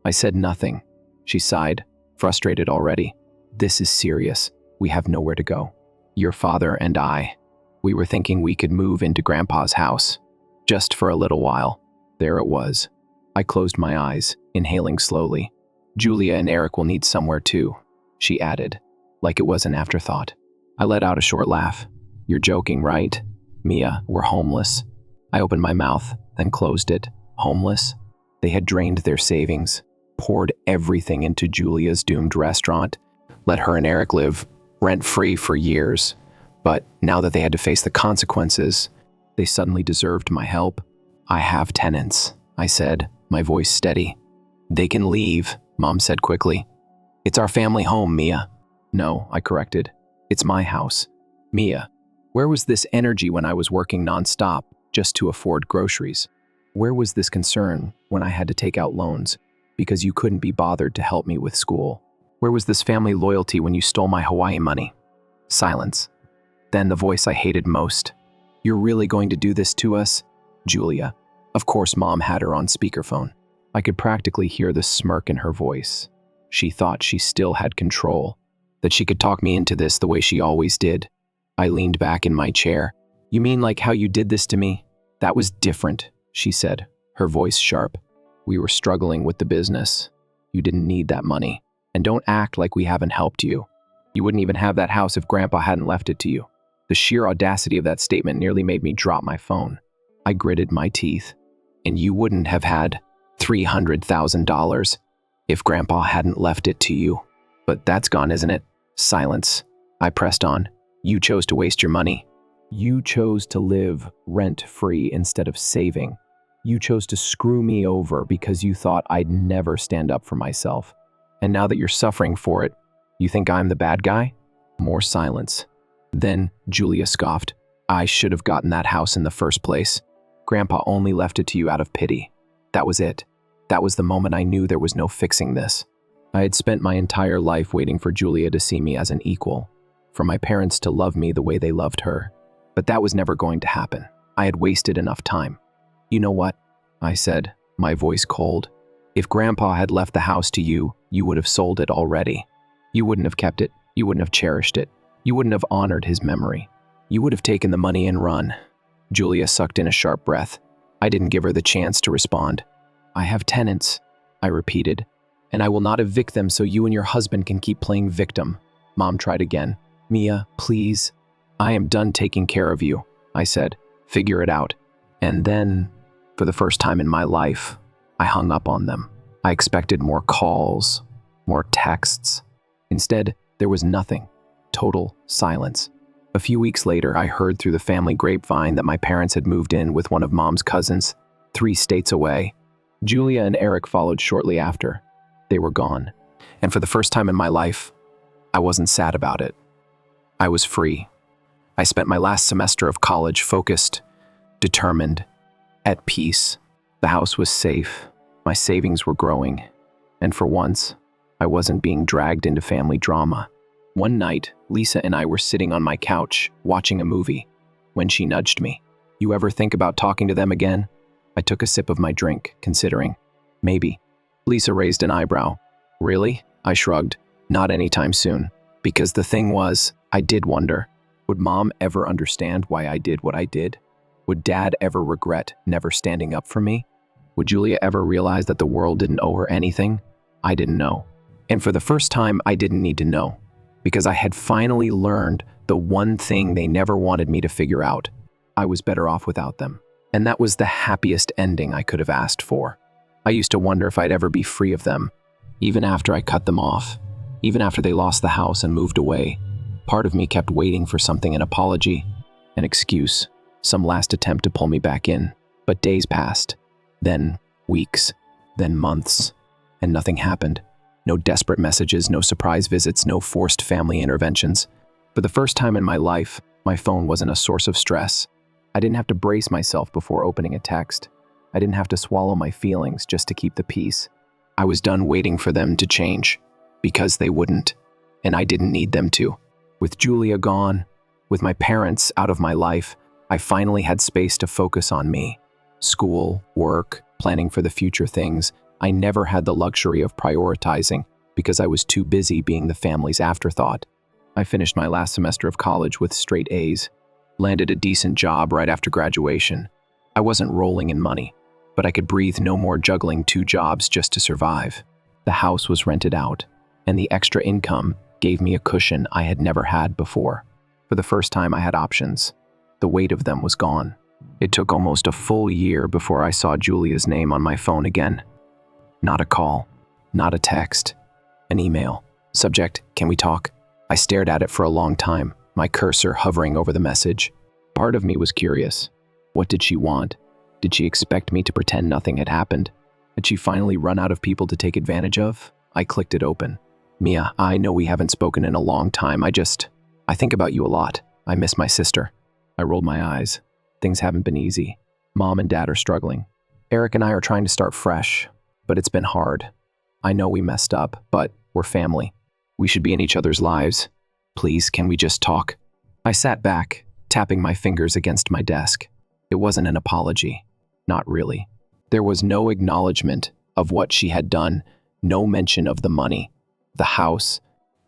I said nothing. She sighed, frustrated already. This is serious. We have nowhere to go. Your father and I. We were thinking we could move into Grandpa's house. Just for a little while. There it was. I closed my eyes, inhaling slowly. Julia and Eric will need somewhere too, she added, like it was an afterthought. I let out a short laugh. You're joking, right? Mia, we're homeless. I opened my mouth, then closed it. Homeless? They had drained their savings, poured everything into Julia's doomed restaurant, let her and Eric live rent-free for years. But now that they had to face the consequences, they suddenly deserved my help. I have tenants, I said, my voice steady. They can leave, Mom said quickly. It's our family home, Mia. No, I corrected. It's my house. Mia, where was this energy when I was working nonstop just to afford groceries? Where was this concern when I had to take out loans because you couldn't be bothered to help me with school? Where was this family loyalty when you stole my Hawaii money? Silence. Then the voice I hated most. You're really going to do this to us? Julia. Of course, Mom had her on speakerphone. I could practically hear the smirk in her voice. She thought she still had control, that she could talk me into this the way she always did. I leaned back in my chair. You mean like how you did this to me? That was different, she said, her voice sharp. We were struggling with the business. You didn't need that money. And don't act like we haven't helped you. You wouldn't even have that house if Grandpa hadn't left it to you. The sheer audacity of that statement nearly made me drop my phone. I gritted my teeth. And you wouldn't have had $300,000 if Grandpa hadn't left it to you. But that's gone, isn't it? Silence. I pressed on. You chose to waste your money. You chose to live rent-free instead of saving. You chose to screw me over because you thought I'd never stand up for myself. And now that you're suffering for it, you think I'm the bad guy? More silence. Then Julia scoffed. I should have gotten that house in the first place. Grandpa only left it to you out of pity. That was it. That was the moment I knew there was no fixing this. I had spent my entire life waiting for Julia to see me as an equal, for my parents to love me the way they loved her. But that was never going to happen. I had wasted enough time. You know what? I said, my voice cold. If Grandpa had left the house to you, you would have sold it already. You wouldn't have kept it. You wouldn't have cherished it. You wouldn't have honored his memory. You would have taken the money and run. Julia sucked in a sharp breath. I didn't give her the chance to respond. I have tenants, I repeated, and I will not evict them so you and your husband can keep playing victim. Mom tried again. Mia, please. I am done taking care of you, I said. Figure it out. And then, for the first time in my life, I hung up on them. I expected more calls, more texts. Instead, there was nothing. Total silence. A few weeks later, I heard through the family grapevine that my parents had moved in with one of Mom's cousins, 3 states away. Julia and Eric followed shortly after. They were gone. And for the first time in my life, I wasn't sad about it. I was free. I spent my last semester of college focused, determined, at peace. The house was safe. My savings were growing. And for once, I wasn't being dragged into family drama. One night, Lisa and I were sitting on my couch, watching a movie, when she nudged me. You ever think about talking to them again? I took a sip of my drink, considering. Maybe. Lisa raised an eyebrow. Really? I shrugged. Not anytime soon. Because the thing was, I did wonder, would Mom ever understand why I did what I did? Would Dad ever regret never standing up for me? Would Julia ever realize that the world didn't owe her anything? I didn't know. And for the first time, I didn't need to know. Because I had finally learned the one thing they never wanted me to figure out. I was better off without them. And that was the happiest ending I could have asked for. I used to wonder if I'd ever be free of them, even after I cut them off, even after they lost the house and moved away. Part of me kept waiting for something, an apology, an excuse, some last attempt to pull me back in. But days passed, then weeks, then months, and nothing happened. No desperate messages, no surprise visits, no forced family interventions. For the first time in my life, my phone wasn't a source of stress. I didn't have to brace myself before opening a text. I didn't have to swallow my feelings just to keep the peace. I was done waiting for them to change, because they wouldn't, and I didn't need them to. With Julia gone, with my parents out of my life, I finally had space to focus on me. School, work, planning for the future things I never had the luxury of prioritizing because I was too busy being the family's afterthought. I finished my last semester of college with straight A's, landed a decent job right after graduation. I wasn't rolling in money, but I could breathe no more juggling 2 jobs just to survive. The house was rented out, and the extra income gave me a cushion I had never had before. For the first time, I had options. The weight of them was gone. It took almost a full year before I saw Julia's name on my phone again. Not a call, not a text, an email. Subject, can we talk? I stared at it for a long time, my cursor hovering over the message. Part of me was curious. What did she want? Did she expect me to pretend nothing had happened? Had she finally run out of people to take advantage of? I clicked it open. Mia, I know we haven't spoken in a long time. I think about you a lot. I miss my sister. I rolled my eyes. Things haven't been easy. Mom and Dad are struggling. Eric and I are trying to start fresh, but it's been hard. I know we messed up, but we're family. We should be in each other's lives. Please, can we just talk? I sat back, tapping my fingers against my desk. It wasn't an apology. Not really. There was no acknowledgement of what she had done, no mention of the money, the house,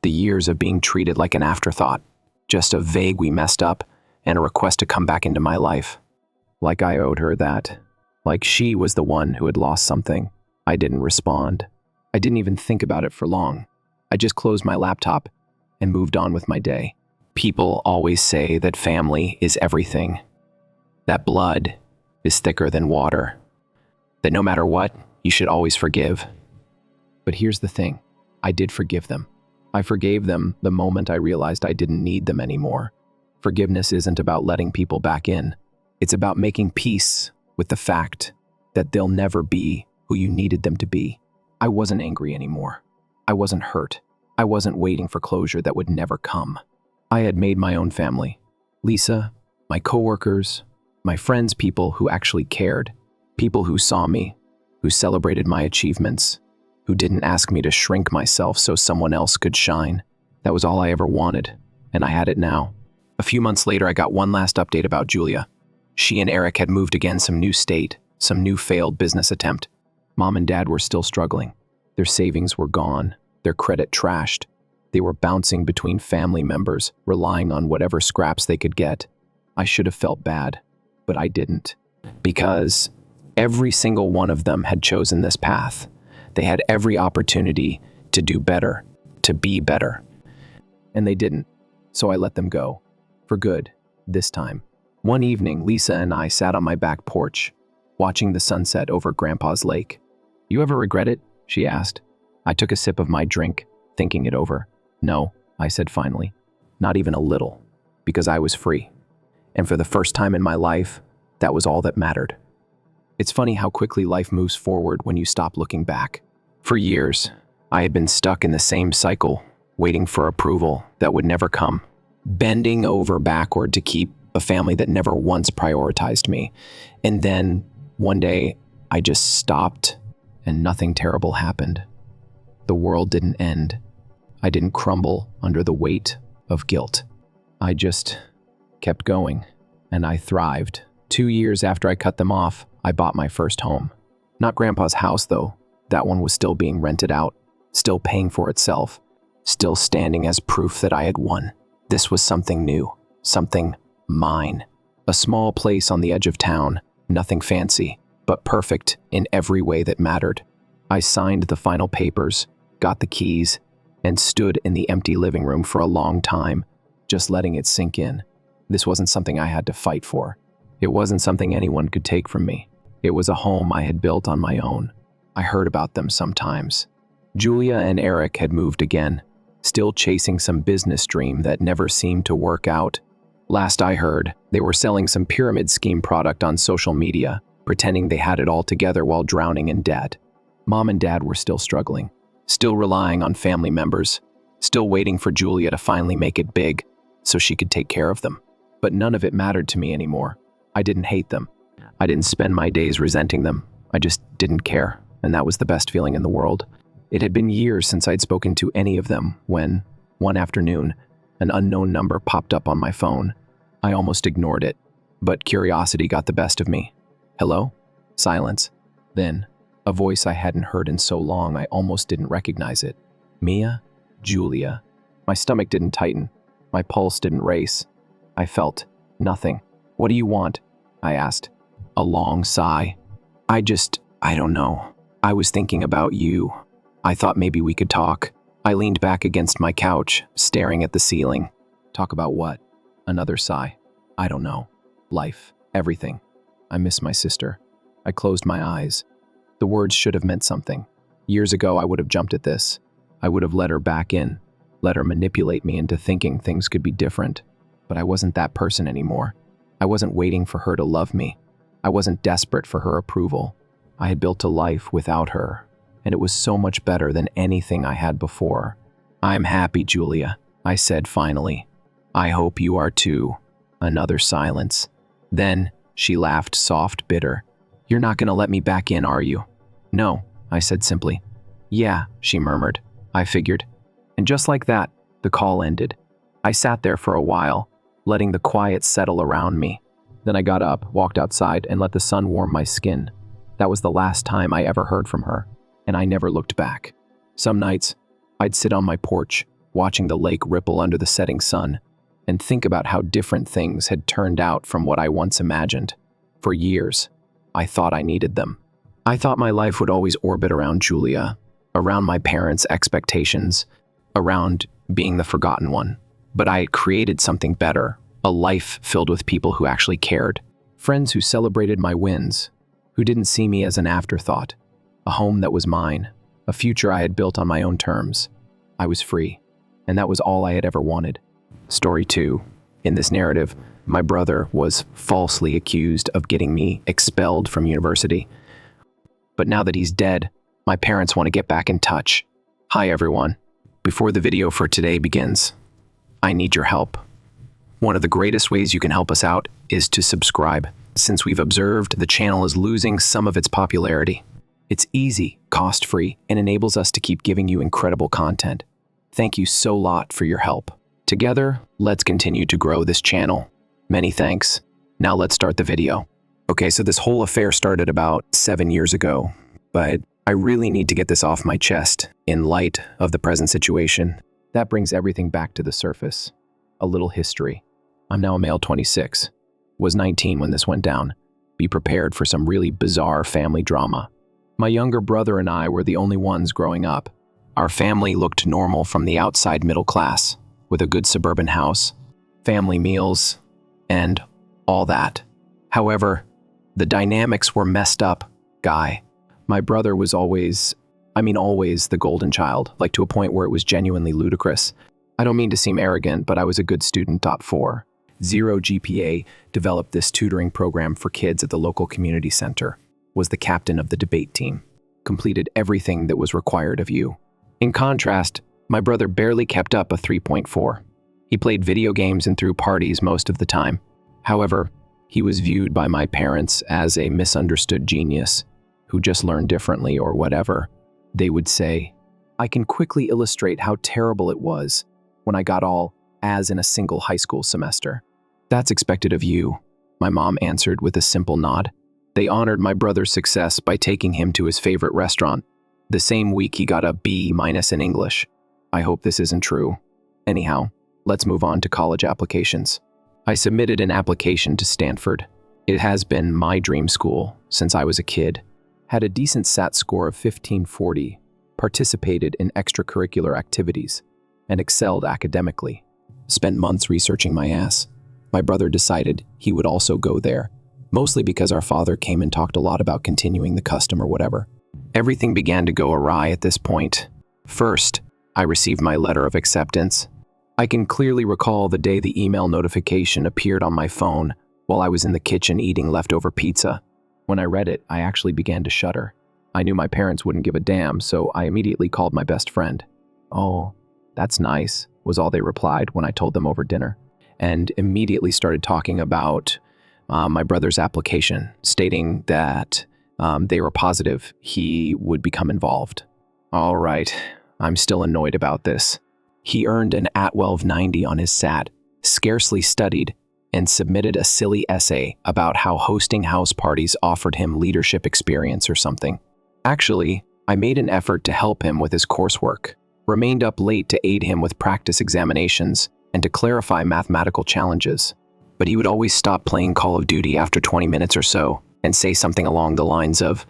the years of being treated like an afterthought. Just a vague "we messed up" and a request to come back into my life. Like I owed her that. Like she was the one who had lost something. I didn't respond. I didn't even think about it for long. I just closed my laptop and moved on with my day. People always say that family is everything. That blood is thicker than water. That no matter what, you should always forgive. But here's the thing. I did forgive them. I forgave them the moment I realized I didn't need them anymore. Forgiveness isn't about letting people back in. It's about making peace with the fact that they'll never be who you needed them to be. I wasn't angry anymore. I wasn't hurt. I wasn't waiting for closure that would never come. I had made my own family. Lisa, my coworkers, my friends, people who actually cared, people who saw me, who celebrated my achievements, who didn't ask me to shrink myself so someone else could shine. That was all I ever wanted, and I had it now. A few months later, I got one last update about Julia. She and Eric had moved again, some new state, some new failed business attempt. Mom and Dad were still struggling. Their savings were gone, their credit trashed. They were bouncing between family members, relying on whatever scraps they could get. I should have felt bad, but I didn't. Because every single one of them had chosen this path. They had every opportunity to do better, to be better. And they didn't, so I let them go. For good, this time. One evening, Lisa and I sat on my back porch, watching the sunset over Grandpa's lake. You ever regret it? She asked. I took a sip of my drink, thinking it over. No, I said finally. Not even a little, because I was free. And for the first time in my life, that was all that mattered. It's funny how quickly life moves forward when you stop looking back. For years, I had been stuck in the same cycle, waiting for approval that would never come, bending over backward to keep a family that never once prioritized me. And then, one day, I just stopped and nothing terrible happened. The world didn't end. I didn't crumble under the weight of guilt. I just kept going, and I thrived. 2 years after I cut them off, I bought my first home. Not Grandpa's house, though. That one was still being rented out, still paying for itself, still standing as proof that I had won. This was something new, something mine. A small place on the edge of town, nothing fancy, but perfect in every way that mattered. I signed the final papers, got the keys, and stood in the empty living room for a long time, just letting it sink in. This wasn't something I had to fight for. It wasn't something anyone could take from me. It was a home I had built on my own. I heard about them sometimes. Julia and Eric had moved again, still chasing some business dream that never seemed to work out. Last I heard, they were selling some pyramid scheme product on social media, pretending they had it all together while drowning in debt. Mom and Dad were still struggling, still relying on family members, still waiting for Julia to finally make it big so she could take care of them. But none of it mattered to me anymore. I didn't hate them. I didn't spend my days resenting them. I just didn't care, and that was the best feeling in the world. It had been years since I'd spoken to any of them when, one afternoon, an unknown number popped up on my phone. I almost ignored it, but curiosity got the best of me. Hello? Silence. Then, A voice I hadn't heard in so long I almost didn't recognize it. Mia? Julia. My stomach didn't tighten. My pulse didn't race. I felt nothing. "What do you want?" I asked. A long sigh. I don't know. I was thinking about you. I thought maybe we could talk." I leaned back against my couch, staring at the ceiling. "Talk about what?" Another sigh. "I don't know. Life. Everything. I miss my sister." I closed my eyes. The words should have meant something. Years ago, I would have jumped at this. I would have let her back in, let her manipulate me into thinking things could be different. But I wasn't that person anymore. I wasn't waiting for her to love me. I wasn't desperate for her approval. I had built a life without her, and it was so much better than anything I had before. "I'm happy, Julia," I said finally. "I hope you are too." Another silence. Then she laughed, soft, bitter. "You're not going to let me back in, are you?" "No," I said simply. "Yeah," she murmured. I figured. And just like that, the call ended. I sat there for a while, letting the quiet settle around me. Then I got up, walked outside, and let the sun warm my skin. That was the last time I ever heard from her, and I never looked back. Some nights, I'd sit on my porch, watching the lake ripple under the setting sun, and think about how different things had turned out from what I once imagined. For years, I thought I needed them. I thought my life would always orbit around Julia, around my parents' expectations, around being the forgotten one. But I had created something better, a life filled with people who actually cared, friends who celebrated my wins, who didn't see me as an afterthought, a home that was mine, a future I had built on my own terms. I was free, and that was all I had ever wanted. Story 2. In this narrative, my brother was falsely accused of getting me expelled from university. But now that he's dead, my parents want to get back in touch. Hi everyone. Before the video for today begins, I need your help. One of the greatest ways you can help us out is to subscribe, since we've observed the channel is losing some of its popularity. It's easy, cost-free, and enables us to keep giving you incredible content. Thank you so lot for your help. Together, let's continue to grow this channel. Many thanks. Now let's start the video. Okay, so this whole affair started about 7 years ago, but I really need to get this off my chest in light of the present situation. That brings everything back to the surface. A little history. I'm now a male 26. Was 19 when this went down. Be prepared for some really bizarre family drama. My younger brother and I were the only ones growing up. Our family looked normal from the outside middle class, with a good suburban house, family meals, and all that. However, the dynamics were messed up, guy. My brother was always the golden child, like to a point where it was genuinely ludicrous. I don't mean to seem arrogant, but I was a good student, top 4. 0 GPA, developed this tutoring program for kids at the local community center, was the captain of the debate team, completed everything that was required of you. In contrast, my brother barely kept up a 3.4. He played video games and threw parties most of the time. However, he was viewed by my parents as a misunderstood genius who just learned differently or whatever. They would say, I can quickly illustrate how terrible it was when I got all A's in a single high school semester. That's expected of you, my mom answered with a simple nod. They honored my brother's success by taking him to his favorite restaurant. The same week he got a B- in English. I hope this isn't true. Anyhow, let's move on to college applications. I submitted an application to Stanford. It has been my dream school since I was a kid. Had a decent SAT score of 1540, participated in extracurricular activities, and excelled academically. Spent months researching my ass. My brother decided he would also go there, mostly because our father came and talked a lot about continuing the custom or whatever. Everything began to go awry at this point. First, I received my letter of acceptance. I can clearly recall the day the email notification appeared on my phone while I was in the kitchen eating leftover pizza. When I read it, I actually began to shudder. I knew my parents wouldn't give a damn, so I immediately called my best friend. "Oh, that's nice," was all they replied when I told them over dinner, and immediately started talking about my brother's application, stating that they were positive he would become involved. All right, I'm still annoyed about this. He earned an @12 90 on his SAT, scarcely studied, and submitted a silly essay about how hosting house parties offered him leadership experience or something. Actually, I made an effort to help him with his coursework, remained up late to aid him with practice examinations and to clarify mathematical challenges. But he would always stop playing Call of Duty after 20 minutes or so and say something along the lines of,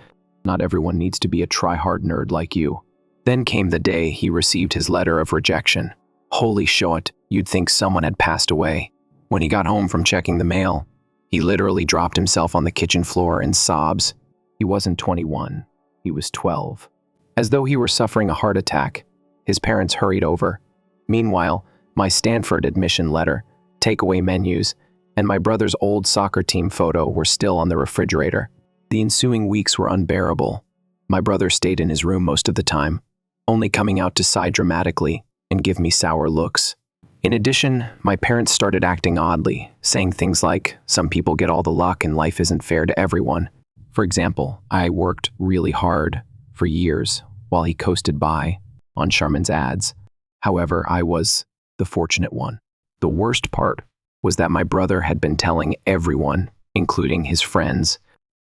"Not everyone needs to be a try-hard nerd like you." Then came the day he received his letter of rejection. Holy shit, you'd think someone had passed away. When he got home from checking the mail, he literally dropped himself on the kitchen floor in sobs. He wasn't 21, he was 12. As though he were suffering a heart attack, his parents hurried over. Meanwhile, my Stanford admission letter, takeaway menus, and my brother's old soccer team photo were still on the refrigerator. The ensuing weeks were unbearable. My brother stayed in his room most of the time, only coming out to sigh dramatically and give me sour looks. In addition, my parents started acting oddly, saying things like, "Some people get all the luck and life isn't fair to everyone." For example, I worked really hard for years while he coasted by on Charmin's ads. However, I was the fortunate one. The worst part was that my brother had been telling everyone, including his friends,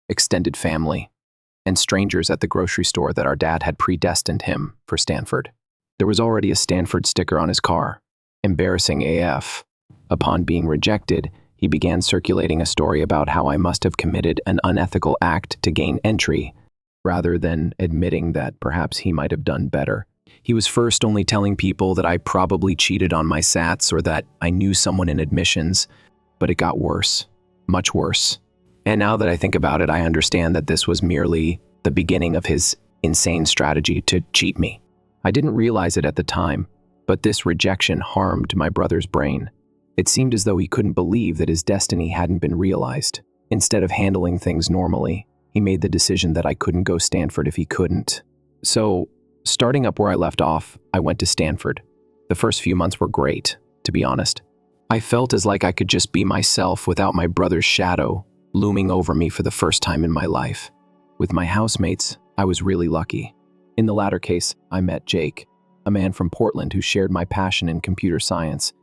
extended family, and strangers at the grocery store that our dad had predestined him for Stanford. There was already a Stanford sticker on his car. Embarrassing AF. Upon being rejected, he began circulating a story about how I must have committed an unethical act to gain entry, rather than admitting that perhaps he might have done better. He was first only telling people that I probably cheated on my SATs or that I knew someone in admissions, but it got worse, much worse. And now that I think about it, I understand that this was merely the beginning of his insane strategy to cheat me. I didn't realize it at the time, but this rejection harmed my brother's brain. It seemed as though he couldn't believe that his destiny hadn't been realized. Instead of handling things normally, he made the decision that I couldn't go Stanford if he couldn't. So, starting up where I left off, I went to Stanford. The first few months were great, to be honest. I felt as like I could just be myself without my brother's shadow looming over me for the first time in my life. With my housemates, I was really lucky. In the latter case, I met Jake, a man from Portland who shared my passion in computer science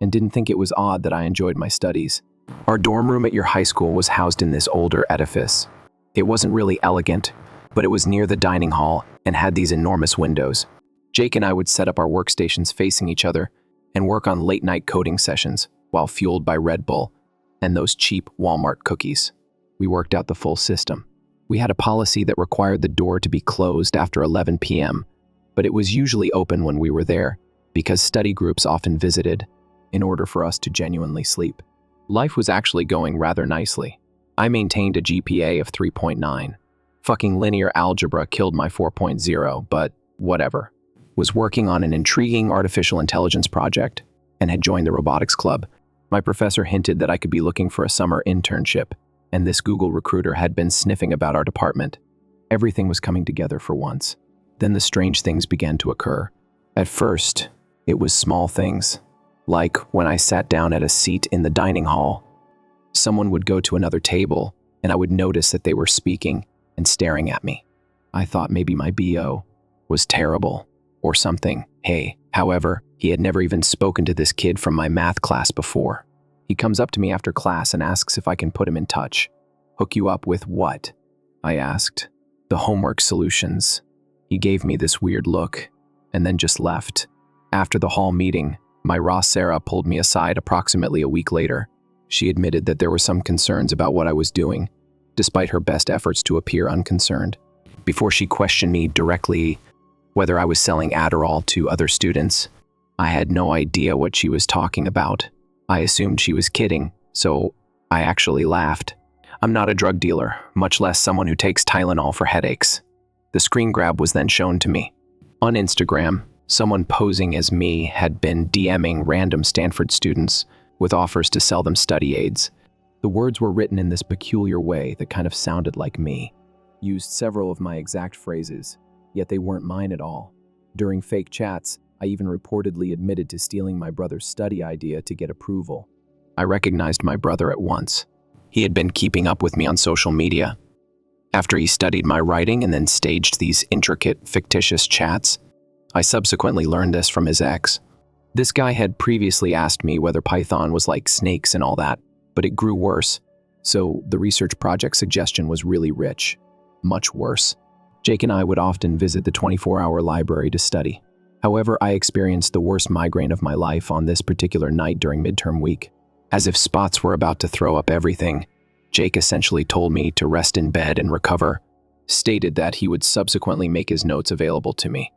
and didn't think it was odd that I enjoyed my studies. Our dorm room at your high school was housed in this older edifice. It wasn't really elegant, but it was near the dining hall and had these enormous windows. Jake and I would set up our workstations facing each other and work on late-night coding sessions while fueled by Red Bull and those cheap Walmart cookies. We worked out the full system. We had a policy that required the door to be closed after 11 p.m., but it was usually open when we were there because study groups often visited in order for us to genuinely sleep. Life was actually going rather nicely. I maintained a GPA of 3.9. Fucking linear algebra killed my 4.0, but whatever. Was working on an intriguing artificial intelligence project and had joined the robotics club. My professor hinted that I could be looking for a summer internship, and this Google recruiter had been sniffing about our department. Everything was coming together for once. Then the strange things began to occur. At first, it was small things, like when I sat down at a seat in the dining hall. Someone would go to another table, and I would notice that they were speaking and staring at me. I thought maybe my BO was terrible or something. However, he had never even spoken to this kid from my math class before. He comes up to me after class and asks if I can put him in touch. "Hook you up with what?" I asked. "The homework solutions." He gave me this weird look and then just left. After the hall meeting, my Ross Sarah pulled me aside approximately a week later. She admitted that there were some concerns about what I was doing, despite her best efforts to appear unconcerned. Before she questioned me directly whether I was selling Adderall to other students, I had no idea what she was talking about. I assumed she was kidding, so I actually laughed. I'm not a drug dealer, much less someone who takes Tylenol for headaches. The screen grab was then shown to me. On Instagram, someone posing as me had been DMing random Stanford students with offers to sell them study aids. The words were written in this peculiar way that kind of sounded like me. Used several of my exact phrases, yet they weren't mine at all. During fake chats, I even reportedly admitted to stealing my brother's study idea to get approval. I recognized my brother at once. He had been keeping up with me on social media. After he studied my writing and then staged these intricate, fictitious chats, I subsequently learned this from his ex. This guy had previously asked me whether Python was like snakes and all that, but it grew worse, so the research project suggestion was really rich. Much worse. Jake and I would often visit the 24-hour library to study. However, I experienced the worst migraine of my life on this particular night during midterm week. As if spots were about to throw up everything, Jake essentially told me to rest in bed and recover, stated that he would subsequently make his notes available to me.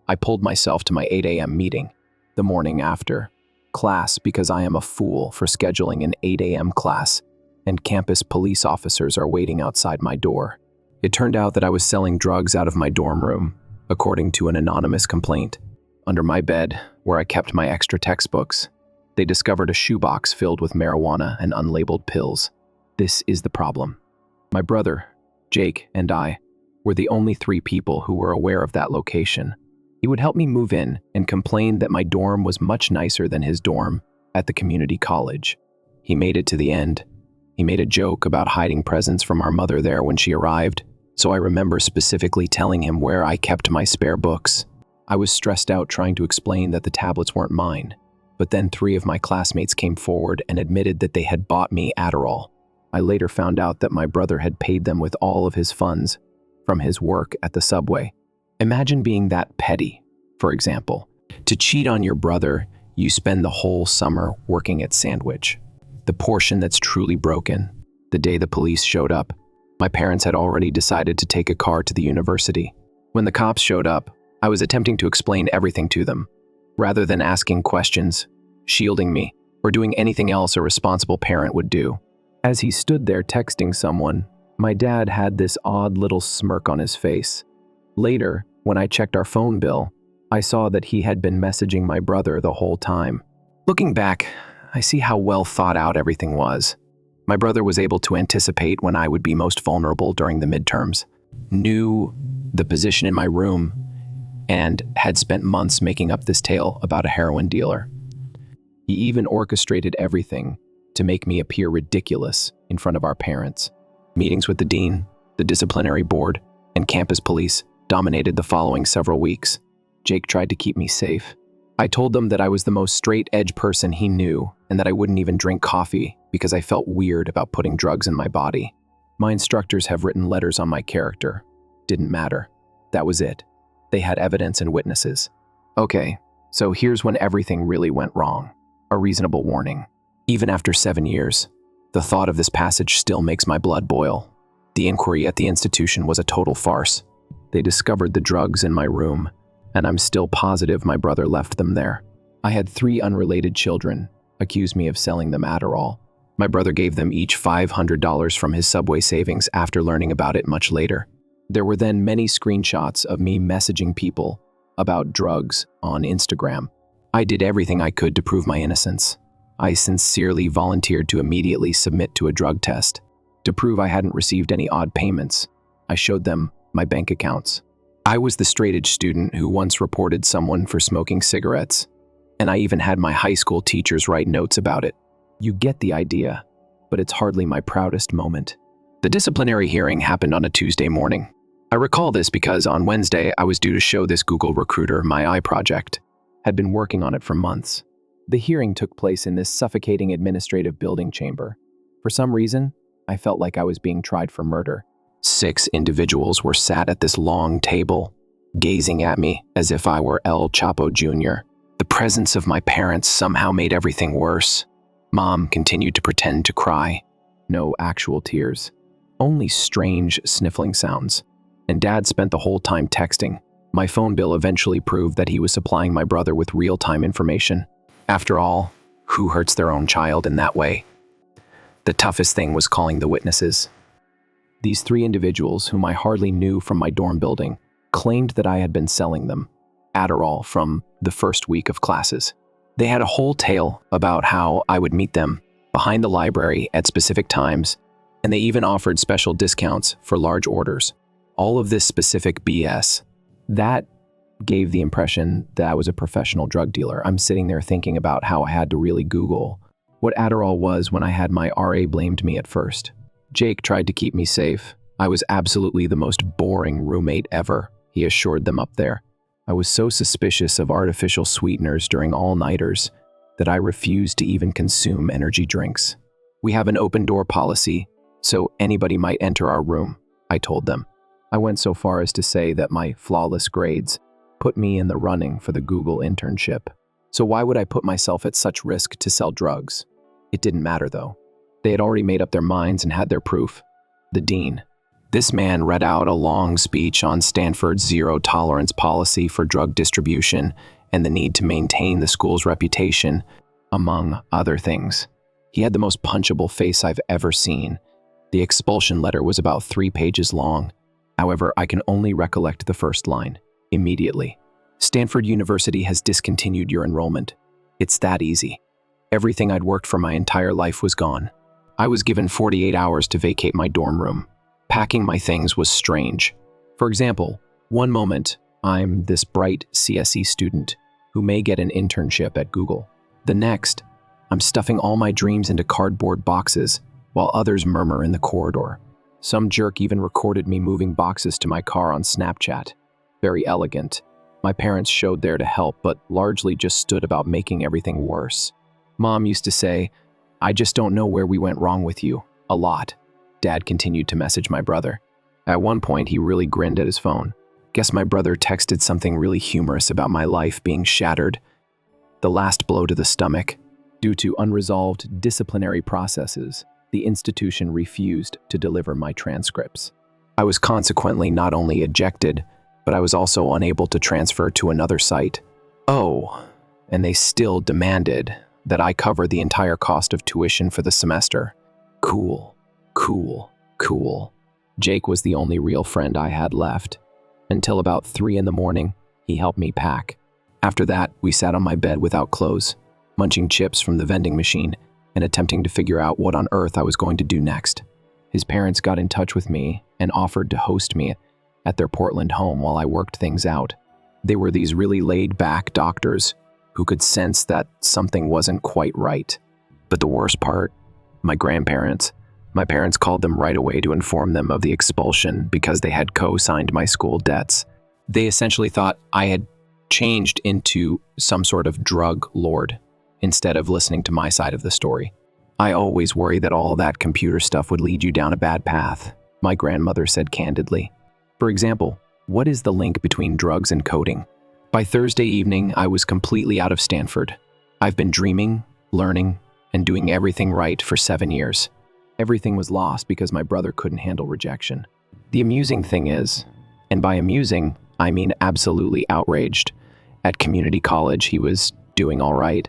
I pulled myself to my 8 a.m. meeting, the morning after class, because I am a fool for scheduling an 8 a.m. class, and campus police officers are waiting outside my door. It turned out that I was selling drugs out of my dorm room, according to an anonymous complaint. Under my bed, where I kept my extra textbooks, they discovered a shoebox filled with marijuana and unlabeled pills. This is the problem. My brother, Jake, and I were the only 3 people who were aware of that location. He would help me move in and complained that my dorm was much nicer than his dorm at the community college. He made it to the end. He made a joke about hiding presents from our mother there when she arrived, so I remember specifically telling him where I kept my spare books. I was stressed out trying to explain that the tablets weren't mine, but then 3 of my classmates came forward and admitted that they had bought me Adderall. I later found out that my brother had paid them with all of his funds from his work at the subway. Imagine being that petty. For example, to cheat on your brother, you spend the whole summer working at Sandwich. The portion that's truly broken. The day the police showed up, my parents had already decided to take a car to the university. When the cops showed up, I was attempting to explain everything to them, rather than asking questions, shielding me, or doing anything else a responsible parent would do. As he stood there texting someone, my dad had this odd little smirk on his face. Later, when I checked our phone bill, I saw that he had been messaging my brother the whole time. Looking back, I see how well thought out everything was. My brother was able to anticipate when I would be most vulnerable during the midterms, knew the position in my room, and had spent months making up this tale about a heroin dealer. He even orchestrated everything to make me appear ridiculous in front of our parents. Meetings with the dean, the disciplinary board, and campus police dominated the following several weeks. Jake tried to keep me safe. I told them that I was the most straight-edge person he knew and that I wouldn't even drink coffee because I felt weird about putting drugs in my body. My instructors have written letters on my character. Didn't matter. That was it. They had evidence and witnesses. Okay, so here's when everything really went wrong. A reasonable warning. Even after 7 years, the thought of this passage still makes my blood boil. The inquiry at the institution was a total farce. They discovered the drugs in my room, and I'm still positive my brother left them there. I had 3 unrelated children accuse me of selling them Adderall. My brother gave them each $500 from his Subway savings after learning about it much later. There were then many screenshots of me messaging people about drugs on Instagram. I did everything I could to prove my innocence. I sincerely volunteered to immediately submit to a drug test. To prove I hadn't received any odd payments, I showed them my bank accounts. I was the straight-edge student who once reported someone for smoking cigarettes, and I even had my high school teachers write notes about it. You get the idea, but it's hardly my proudest moment. The disciplinary hearing happened on a Tuesday morning. I recall this because on Wednesday I was due to show this Google recruiter my eye project. Had been working on it for months. The hearing took place in this suffocating administrative building chamber. For some reason, I felt like I was being tried for murder. 6 individuals were sat at this long table, gazing at me as if I were El Chapo Jr. The presence of my parents somehow made everything worse. Mom continued to pretend to cry. No actual tears, only strange sniffling sounds. And Dad spent the whole time texting. My phone bill eventually proved that he was supplying my brother with real-time information. After all, who hurts their own child in that way? The toughest thing was calling the witnesses. These 3 individuals, whom I hardly knew from my dorm building, claimed that I had been selling them Adderall from the first week of classes. They had a whole tale about how I would meet them behind the library at specific times, and they even offered special discounts for large orders. All of this specific BS. That gave the impression that I was a professional drug dealer. I'm sitting there thinking about how I had to really Google what Adderall was when I had my RA blamed me at first. Jake tried to keep me safe. I was absolutely the most boring roommate ever, he assured them up there. I was so suspicious of artificial sweeteners during all-nighters that I refused to even consume energy drinks. We have an open door policy, so anybody might enter our room, I told them. I went so far as to say that my flawless grades put me in the running for the Google internship. So why would I put myself at such risk to sell drugs? It didn't matter though. They had already made up their minds and had their proof. The dean. This man read out a long speech on Stanford's zero-tolerance policy for drug distribution and the need to maintain the school's reputation, among other things. He had the most punchable face I've ever seen. The expulsion letter was about 3 pages long. However, I can only recollect the first line. Immediately. Stanford University has discontinued your enrollment. It's that easy. Everything I'd worked for my entire life was gone. I was given 48 hours to vacate my dorm room. Packing my things was strange. For example, one moment, I'm this bright CSE student who may get an internship at Google. The next, I'm stuffing all my dreams into cardboard boxes while others murmur in the corridor. Some jerk even recorded me moving boxes to my car on Snapchat. Very elegant. My parents showed there to help, but largely just stood about making everything worse. Mom used to say, "I just don't know where we went wrong with you," a lot. Dad continued to message my brother. At one point, he really grinned at his phone. Guess my brother texted something really humorous about my life being shattered. The last blow to the stomach. Due to unresolved disciplinary processes, the institution refused to deliver my transcripts. I was consequently not only ejected, but I was also unable to transfer to another site. Oh, and they still demanded that I cover the entire cost of tuition for the semester. Cool. Jake was the only real friend I had left. Until about 3 in the morning, he helped me pack. After that, we sat on my bed without clothes, munching chips from the vending machine and attempting to figure out what on earth I was going to do next. His parents got in touch with me and offered to host me at their Portland home while I worked things out. They were these really laid-back doctors who could sense that something wasn't quite right. But the worst part, my grandparents. My parents called them right away to inform them of the expulsion because they had co-signed my school debts. They essentially thought I had changed into some sort of drug lord instead of listening to my side of the story. I always worry that all that computer stuff would lead you down a bad path, my grandmother said candidly. For example, what is the link between drugs and coding? By Thursday evening, I was completely out of Stanford. I've been dreaming, learning, and doing everything right for 7 years. Everything was lost because my brother couldn't handle rejection. The amusing thing is, and by amusing, I mean absolutely outraged, at community college he was doing all right.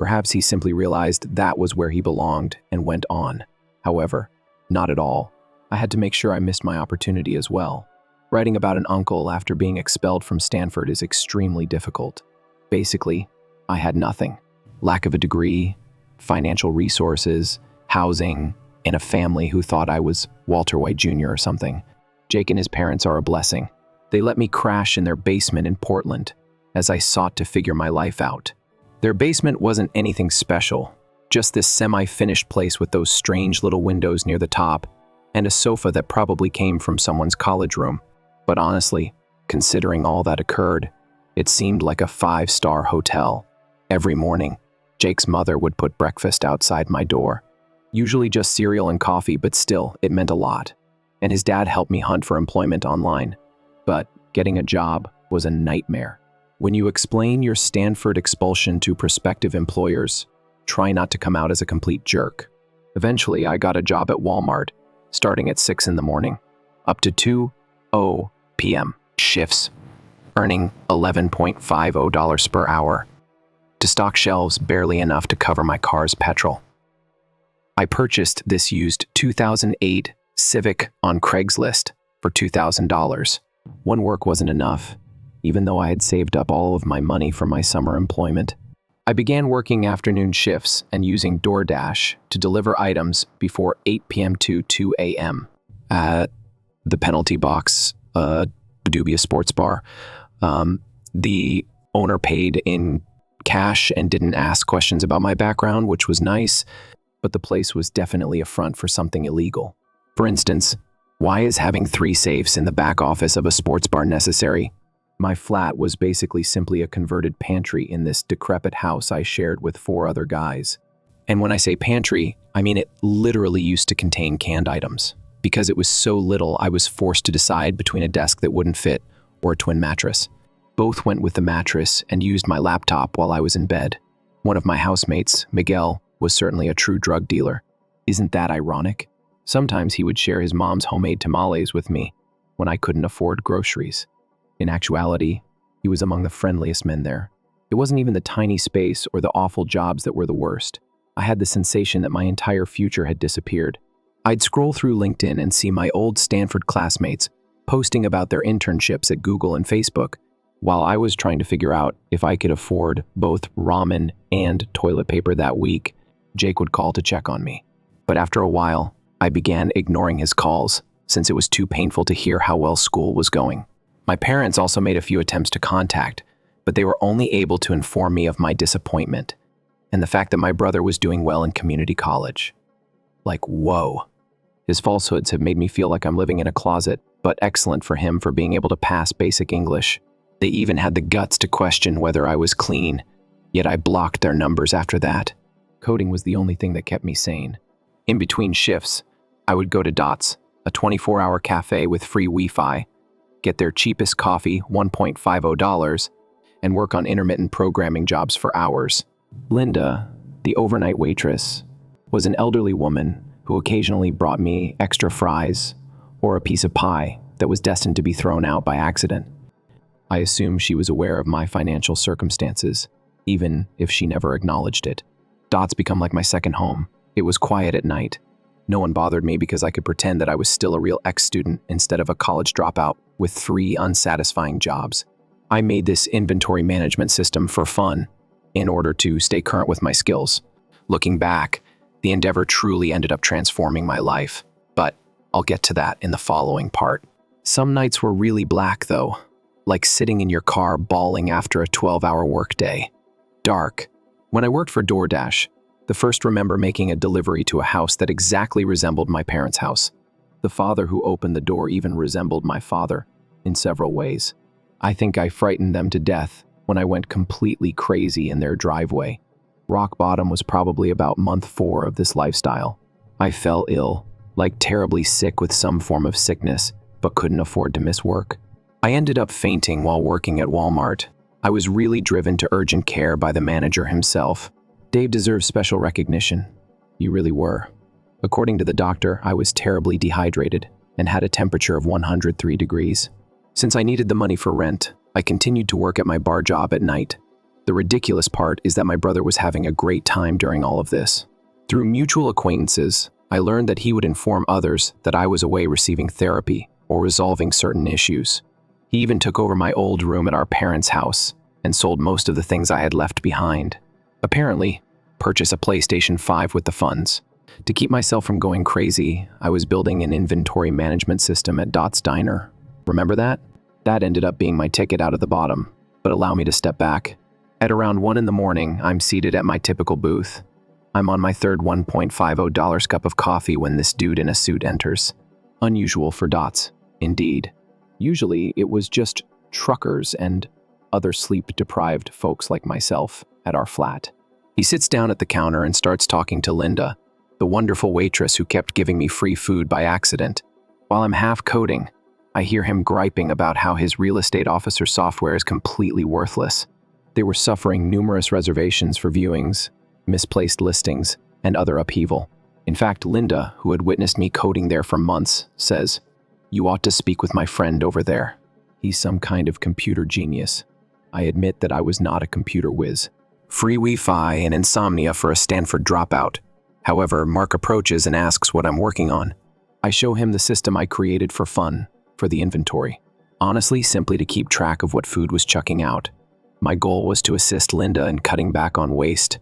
Perhaps he simply realized that was where he belonged and went on. However, not at all. I had to make sure I missed my opportunity as well. Writing about an uncle after being expelled from Stanford is extremely difficult. Basically, I had nothing. Lack of a degree, financial resources, housing, and a family who thought I was Walter White Jr. or something. Jake and his parents are a blessing. They let me crash in their basement in Portland as I sought to figure my life out. Their basement wasn't anything special, just this semi-finished place with those strange little windows near the top and a sofa that probably came from someone's college room. But honestly, considering all that occurred, it seemed like a 5-star hotel. Every morning, Jake's mother would put breakfast outside my door. Usually just cereal and coffee, but still, it meant a lot. And his dad helped me hunt for employment online. But getting a job was a nightmare. When you explain your Stanford expulsion to prospective employers, try not to come out as a complete jerk. Eventually, I got a job at Walmart, starting at 6 in the morning, up to 2:00 p.m. shifts, earning $11.50 per hour. To stock shelves barely enough to cover my car's petrol. I purchased this used 2008 Civic on Craigslist for $2,000. One work wasn't enough, even though I had saved up all of my money from my summer employment. I began working afternoon shifts and using DoorDash to deliver items before 8 p.m. to 2 a.m. at the Penalty Box, dubious sports bar. The owner paid in cash and didn't ask questions about my background, which was nice, but the place was definitely a front for something illegal. For instance, why is having 3 safes in the back office of a sports bar necessary? My flat was basically simply a converted pantry in this decrepit house I shared with 4 other guys. And when I say pantry, I mean it literally used to contain canned items. Because it was so little, I was forced to decide between a desk that wouldn't fit or a twin mattress. Both went with the mattress and used my laptop while I was in bed. One of my housemates, Miguel, was certainly a true drug dealer. Isn't that ironic? Sometimes he would share his mom's homemade tamales with me when I couldn't afford groceries. In actuality, he was among the friendliest men there. It wasn't even the tiny space or the awful jobs that were the worst. I had the sensation that my entire future had disappeared. I'd scroll through LinkedIn and see my old Stanford classmates posting about their internships at Google and Facebook, while I was trying to figure out if I could afford both ramen and toilet paper that week. Jake would call to check on me. But after a while, I began ignoring his calls, since it was too painful to hear how well school was going. My parents also made a few attempts to contact, but they were only able to inform me of my disappointment and the fact that my brother was doing well in community college. Like, whoa. His falsehoods have made me feel like I'm living in a closet, but excellent for him for being able to pass basic English. They even had the guts to question whether I was clean, yet I blocked their numbers after that. Coding was the only thing that kept me sane. In between shifts, I would go to Dots, a 24-hour cafe with free Wi-Fi, get their cheapest coffee, $1.50, and work on intermittent programming jobs for hours. Linda, the overnight waitress, was an elderly woman who occasionally brought me extra fries or a piece of pie that was destined to be thrown out by accident. I assume she was aware of my financial circumstances, even if she never acknowledged it. Dots become like my second home. It was quiet at night. No one bothered me because I could pretend that I was still a real ex-student instead of a college dropout with 3 unsatisfying jobs. I made this inventory management system for fun in order to stay current with my skills. Looking back, the endeavor truly ended up transforming my life, but I'll get to that in the following part. Some nights were really black though, like sitting in your car bawling after a 12-hour workday. Dark. When I worked for DoorDash, the first remember making a delivery to a house that exactly resembled my parents' house. The father who opened the door even resembled my father in several ways. I think I frightened them to death when I went completely crazy in their driveway. Rock bottom was probably about month 4 of this lifestyle. I fell ill, like terribly sick with some form of sickness, but couldn't afford to miss work. I ended up fainting while working at Walmart. I was really driven to urgent care by the manager himself. Dave deserves special recognition. You really were. According to the doctor, I was terribly dehydrated and had a temperature of 103 degrees. Since I needed the money for rent, I continued to work at my bar job at night. The ridiculous part is that my brother was having a great time during all of this. Through mutual acquaintances, I learned that he would inform others that I was away receiving therapy or resolving certain issues. He even took over my old room at our parents' house and sold most of the things I had left behind. Apparently, purchase a PlayStation 5 with the funds. To keep myself from going crazy, I was building an inventory management system at Dot's Diner. Remember that? That ended up being my ticket out of the bottom, but allow me to step back. At around 1 in the morning, I'm seated at my typical booth. I'm on my third $1.50 cup of coffee when this dude in a suit enters. Unusual for Dots, indeed. Usually, it was just truckers and other sleep-deprived folks like myself at our flat. He sits down at the counter and starts talking to Linda, the wonderful waitress who kept giving me free food by accident. While I'm half coding, I hear him griping about how his real estate officer software is completely worthless. They were suffering numerous reservations for viewings, misplaced listings, and other upheaval. In fact, Linda, who had witnessed me coding there for months, says, "You ought to speak with my friend over there. He's some kind of computer genius." I admit that I was not a computer whiz. Free Wi-Fi and insomnia for a Stanford dropout. However, Mark approaches and asks what I'm working on. I show him the system I created for fun, for the inventory. Honestly, simply to keep track of what food was chucking out. My goal was to assist Linda in cutting back on waste.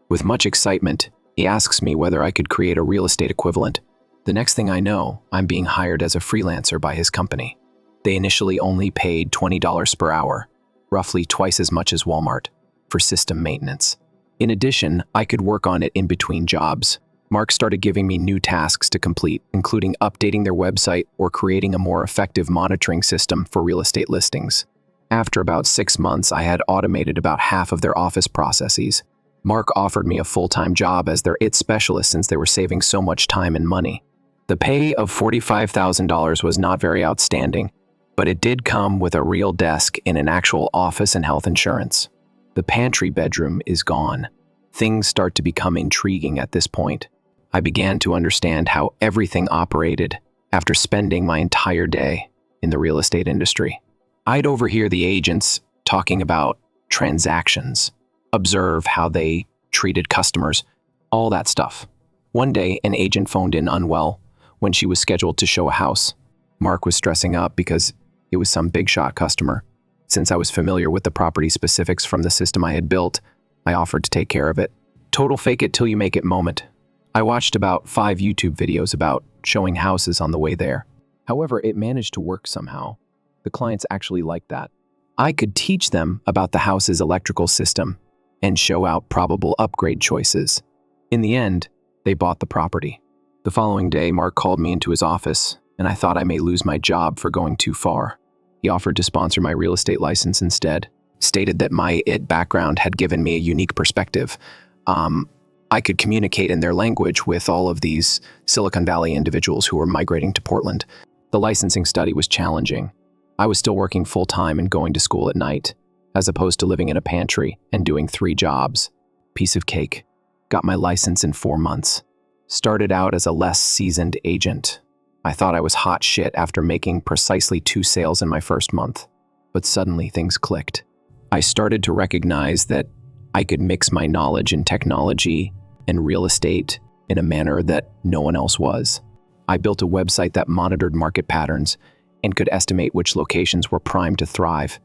With much excitement, he asks me whether I could create a real estate equivalent. The next thing I know, I'm being hired as a freelancer by his company. They initially only paid $20 per hour, roughly twice as much as Walmart, for system maintenance. In addition, I could work on it in between jobs. Mark started giving me new tasks to complete, including updating their website or creating a more effective monitoring system for real estate listings. After about 6 months, I had automated about half of their office processes. Mark offered me a full-time job as their IT specialist since they were saving so much time and money. The pay of $45,000 was not very outstanding, but it did come with a real desk in an actual office and health insurance. The pantry bedroom is gone. Things start to become intriguing at this point. I began to understand how everything operated after spending my entire day in the real estate industry. I'd overhear the agents talking about transactions, observe how they treated customers, all that stuff. One day, an agent phoned in unwell when she was scheduled to show a house. Mark was stressing up because it was some big shot customer. Since I was familiar with the property specifics from the system I had built, I offered to take care of it. Total fake it till you make it moment. I watched about 5 YouTube videos about showing houses on the way there. However, it managed to work somehow. The clients actually liked that. I could teach them about the house's electrical system and show out probable upgrade choices. In the end, they bought the property. The following day, Mark called me into his office, and I thought I may lose my job for going too far. He offered to sponsor my real estate license instead, stated that my IT background had given me a unique perspective. I could communicate in their language with all of these Silicon Valley individuals who were migrating to Portland. The licensing study was challenging. I was still working full-time and going to school at night, as opposed to living in a pantry and doing 3 jobs. Piece of cake. Got my license in 4 months. Started out as a less seasoned agent. I thought I was hot shit after making precisely 2 sales in my first month. But suddenly things clicked. I started to recognize that I could mix my knowledge in technology and real estate in a manner that no one else was. I built a website that monitored market patterns and could estimate which locations were primed to thrive,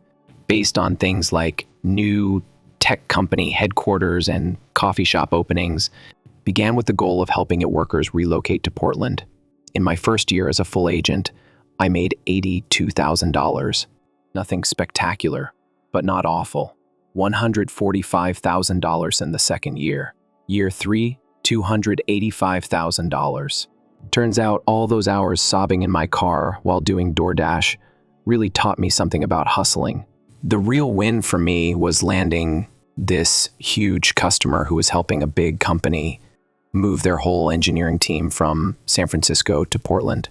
based on things like new tech company headquarters and coffee shop openings. Began with the goal of helping workers relocate to Portland. In my first year as a full agent, I made $82,000. Nothing spectacular, but not awful. $145,000 in the second year. Year 3, $285,000. Turns out all those hours sobbing in my car while doing DoorDash really taught me something about hustling. The real win for me was landing this huge customer who was helping a big company move their whole engineering team from San Francisco to Portland.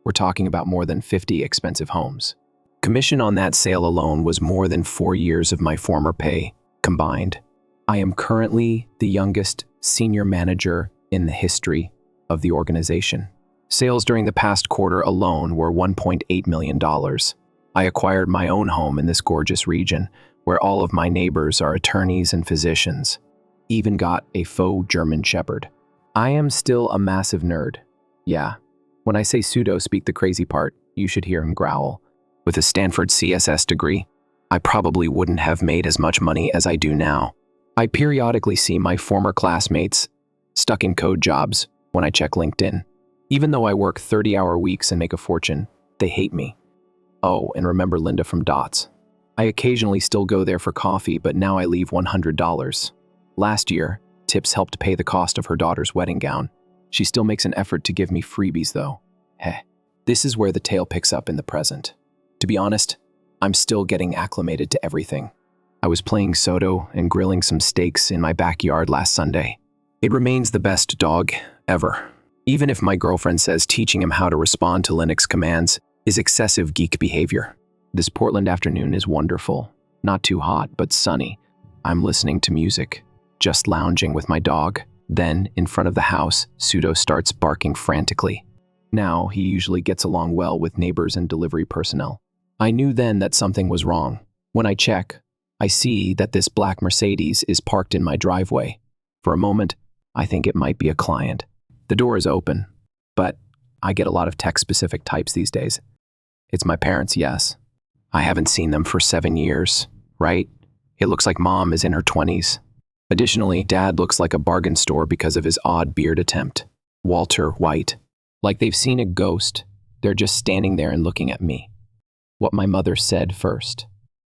We're talking about more than 50 expensive homes. Commission on that sale alone was more than 4 years of my former pay combined. I am currently the youngest senior manager in the history of the organization. Sales during the past quarter alone were $1.8 million. I acquired my own home in this gorgeous region where all of my neighbors are attorneys and physicians. Even got a faux German Shepherd. I am still a massive nerd. Yeah, when I say pseudo speak the crazy part, you should hear him growl. With a Stanford CSS degree, I probably wouldn't have made as much money as I do now. I periodically see my former classmates stuck in code jobs when I check LinkedIn. Even though I work 30-hour weeks and make a fortune, they hate me. Oh, and remember Linda from Dots. I occasionally still go there for coffee, but now I leave $100. Last year, tips helped pay the cost of her daughter's wedding gown. She still makes an effort to give me freebies though. Heh. This is where the tale picks up in the present. To be honest, I'm still getting acclimated to everything. I was playing Soto and grilling some steaks in my backyard last Sunday. It remains the best dog ever. Even if my girlfriend says teaching him how to respond to Linux commands is excessive geek behavior. This Portland afternoon is wonderful. Not too hot, but sunny. I'm listening to music, just lounging with my dog. Then, in front of the house, Pseudo starts barking frantically. Now, he usually gets along well with neighbors and delivery personnel. I knew then that something was wrong. When I check, I see that this black Mercedes is parked in my driveway. For a moment, I think it might be a client. The door is open, but I get a lot of tech-specific types these days. It's my parents, yes. I haven't seen them for 7 years, right? It looks like mom is in her 20s. Additionally, dad looks like a bargain store because of his odd beard attempt. Walter White. Like they've seen a ghost. They're just standing there and looking at me. What my mother said first.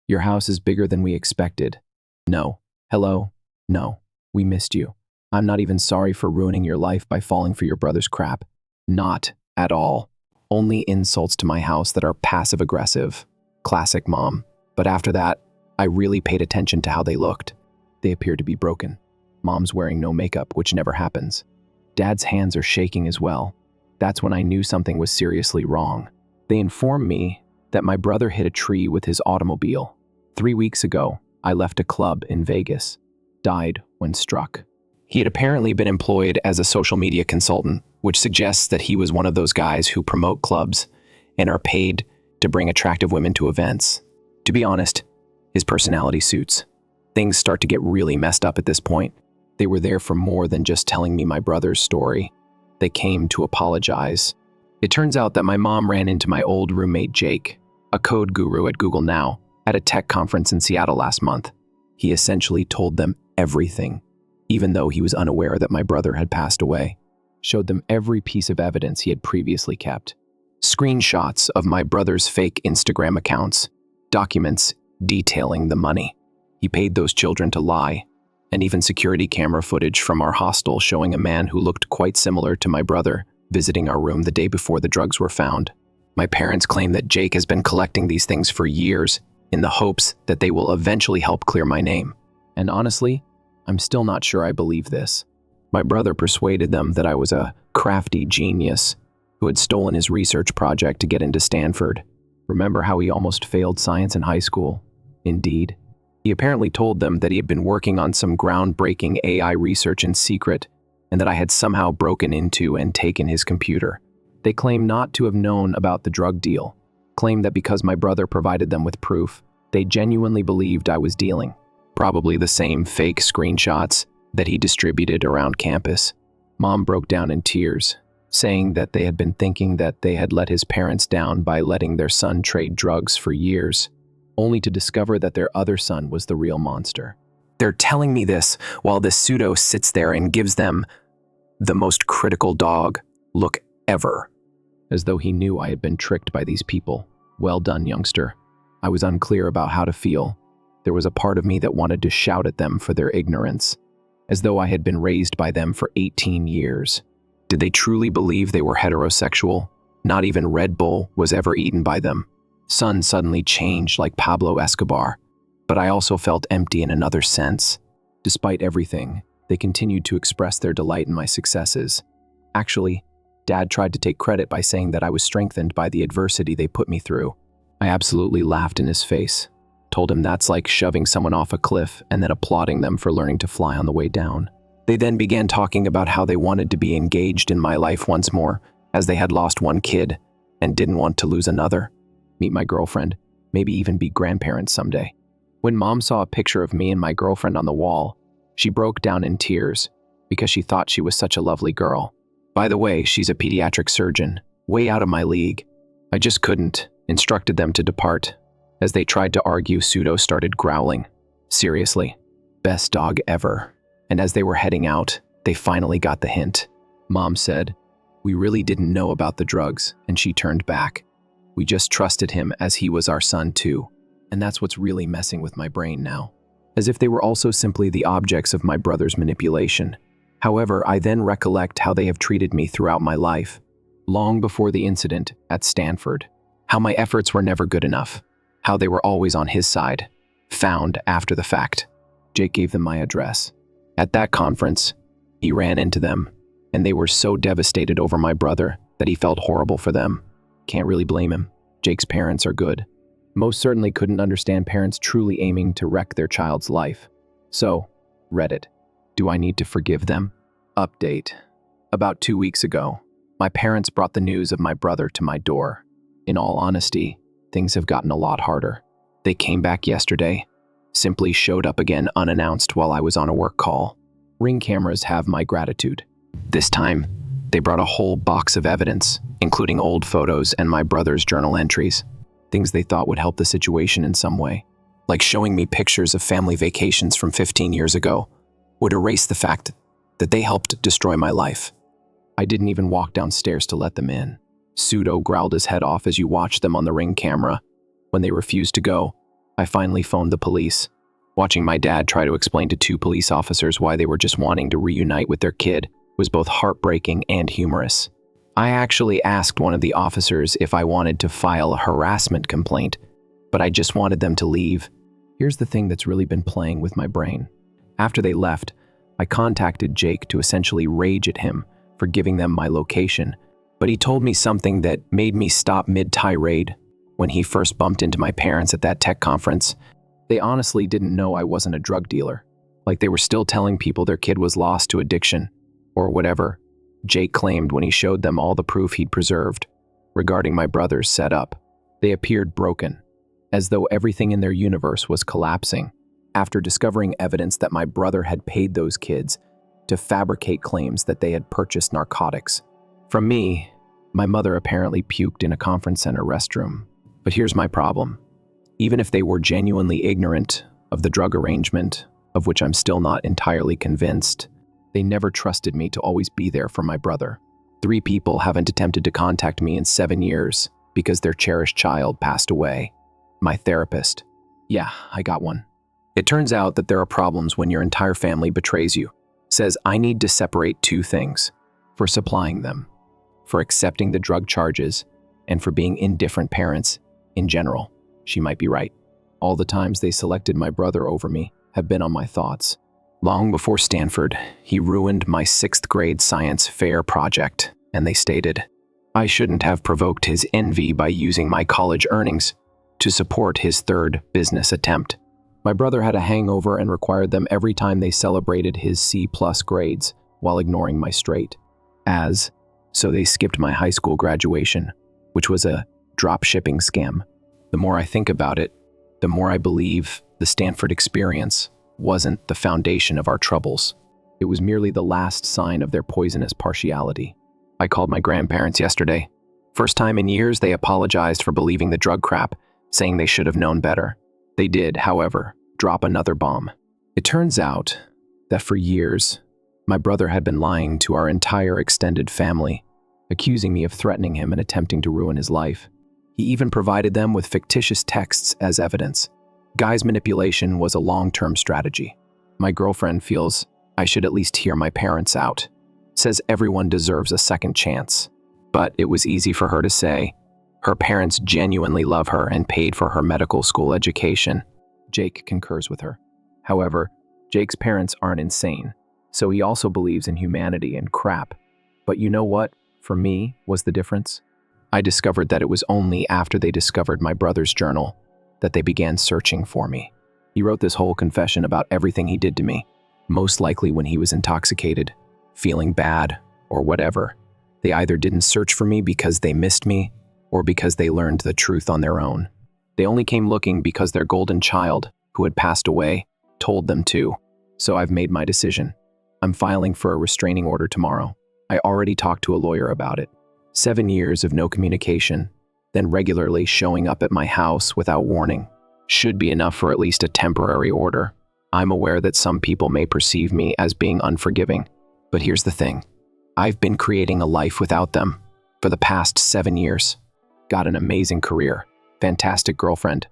Your house is bigger than we expected. No. Hello? No. We missed you. I'm not even sorry for ruining your life by falling for your brother's crap. Not at all. Only insults to my house that are passive-aggressive. Classic mom. But after that, I really paid attention to how they looked. They appeared to be broken. Mom's wearing no makeup, which never happens. Dad's hands are shaking as well. That's when I knew something was seriously wrong. They informed me that my brother hit a tree with his automobile. 3 weeks ago, I left a club in Vegas, died when struck. He had apparently been employed as a social media consultant, which suggests that he was one of those guys who promote clubs and are paid to bring attractive women to events. To be honest, his personality suits. Things start to get really messed up at this point. They were there for more than just telling me my brother's story. They came to apologize. It turns out that my mom ran into my old roommate Jake, a code guru at Google Now, at a tech conference in Seattle last month. He essentially told them everything, even though he was unaware that my brother had passed away. Showed them every piece of evidence he had previously kept. Screenshots of my brother's fake Instagram accounts, documents detailing the money. He paid those children to lie, and even security camera footage from our hostel showing a man who looked quite similar to my brother visiting our room the day before the drugs were found. My parents claim that Jake has been collecting these things for years in the hopes that they will eventually help clear my name. And honestly, I'm still not sure I believe this. My brother persuaded them that I was a crafty genius who had stolen his research project to get into Stanford. Remember how he almost failed science in high school? Indeed. He apparently told them that he had been working on some groundbreaking AI research in secret and that I had somehow broken into and taken his computer. They claim not to have known about the drug deal, claim that because my brother provided them with proof, they genuinely believed I was dealing. Probably the same fake screenshots that he distributed around campus. Mom broke down in tears, saying that they had been thinking that they had let his parents down by letting their son trade drugs for years, only to discover that their other son was the real monster. They're telling me this while this pseudo sits there and gives them the most critical dog look ever, as though he knew I had been tricked by these people. Well done, youngster. I was unclear about how to feel. There was a part of me that wanted to shout at them for their ignorance, as though I had been raised by them for 18 years. Did they truly believe they were heterosexual? Not even Red Bull was ever eaten by them. Son suddenly changed like Pablo Escobar, but I also felt empty in another sense. Despite everything, they continued to express their delight in my successes. Actually, Dad tried to take credit by saying that I was strengthened by the adversity they put me through. I absolutely laughed in his face, told him that's like shoving someone off a cliff and then applauding them for learning to fly on the way down. They then began talking about how they wanted to be engaged in my life once more, as they had lost one kid and didn't want to lose another, meet my girlfriend, maybe even be grandparents someday. When Mom saw a picture of me and my girlfriend on the wall, she broke down in tears because she thought she was such a lovely girl. By the way, she's a pediatric surgeon, way out of my league. I just couldn't, instructed them to depart. As they tried to argue, Pseudo started growling. Seriously, best dog ever. And as they were heading out, they finally got the hint. Mom said, "We really didn't know about the drugs," and she turned back. We just trusted him as he was our son too. And that's what's really messing with my brain now. As if they were also simply the objects of my brother's manipulation. However, I then recollect how they have treated me throughout my life, long before the incident at Stanford. How my efforts were never good enough. How they were always on his side, found after the fact. Jake gave them my address. At that conference, he ran into them, and they were so devastated over my brother that he felt horrible for them. Can't really blame him. Jake's parents are good. Most certainly couldn't understand parents truly aiming to wreck their child's life. So, Reddit, do I need to forgive them? Update. About 2 weeks ago, my parents brought the news of my brother to my door. In all honesty, things have gotten a lot harder. They came back yesterday, simply showed up again unannounced while I was on a work call. Ring cameras have my gratitude. This time, they brought a whole box of evidence, including old photos and my brother's journal entries. Things they thought would help the situation in some way. Like showing me pictures of family vacations from 15 years ago would erase the fact that they helped destroy my life. I didn't even walk downstairs to let them in. Pseudo growled his head off as you watched them on the Ring camera. When they refused to go, I finally phoned the police. Watching my dad try to explain to 2 police officers why they were just wanting to reunite with their kid was both heartbreaking and humorous. I actually asked one of the officers if I wanted to file a harassment complaint, but I just wanted them to leave. Here's the thing that's really been playing with my brain. After they left, I contacted Jake to essentially rage at him for giving them my location But he told me something that made me stop mid-tirade when he first bumped into my parents at that tech conference. They honestly didn't know I wasn't a drug dealer. Like they were still telling people their kid was lost to addiction, or whatever Jake claimed when he showed them all the proof he'd preserved regarding my brother's setup. They appeared broken, as though everything in their universe was collapsing after discovering evidence that my brother had paid those kids to fabricate claims that they had purchased narcotics. From me, my mother apparently puked in a conference center restroom. But here's my problem. Even if they were genuinely ignorant of the drug arrangement, of which I'm still not entirely convinced, they never trusted me to always be there for my brother. 3 people haven't attempted to contact me in 7 years because their cherished child passed away. My therapist. Yeah, I got one. It turns out that there are problems when your entire family betrays you. Says I need to separate 2 things: for supplying them, for accepting the drug charges, and for being indifferent parents in general. She might be right. All the times they selected my brother over me have been on my thoughts. Long before Stanford, he ruined my 6th grade science fair project, and they stated I shouldn't have provoked his envy by using my college earnings to support his 3rd business attempt. My brother had a hangover and required them every time they celebrated his C+ grades while ignoring my straight A's, so they skipped my high school graduation, which was a drop shipping scam. The more I think about it, the more I believe the Stanford experience wasn't the foundation of our troubles. It was merely the last sign of their poisonous partiality. I called my grandparents yesterday. First time in years, they apologized for believing the drug crap, saying they should have known better. They did, however, drop another bomb. It turns out that for years, my brother had been lying to our entire extended family, accusing me of threatening him and attempting to ruin his life. He even provided them with fictitious texts as evidence. Guy's manipulation was a long-term strategy. My girlfriend feels I should at least hear my parents out. Says everyone deserves a second chance. But it was easy for her to say. Her parents genuinely love her and paid for her medical school education. Jake concurs with her. However, Jake's parents aren't insane, so he also believes in humanity and crap. But you know what, for me, was the difference? I discovered that it was only after they discovered my brother's journal that they began searching for me. He wrote this whole confession about everything he did to me, most likely when he was intoxicated, feeling bad, or whatever. They either didn't search for me because they missed me, or because they learned the truth on their own. They only came looking because their golden child, who had passed away, told them to. So I've made my decision. I'm filing for a restraining order tomorrow. I already talked to a lawyer about it. 7 years of no communication, then regularly showing up at my house without warning, should be enough for at least a temporary order. I'm aware that some people may perceive me as being unforgiving, but here's the thing. I've been creating a life without them for the past 7 years. Got an amazing career, fantastic girlfriend,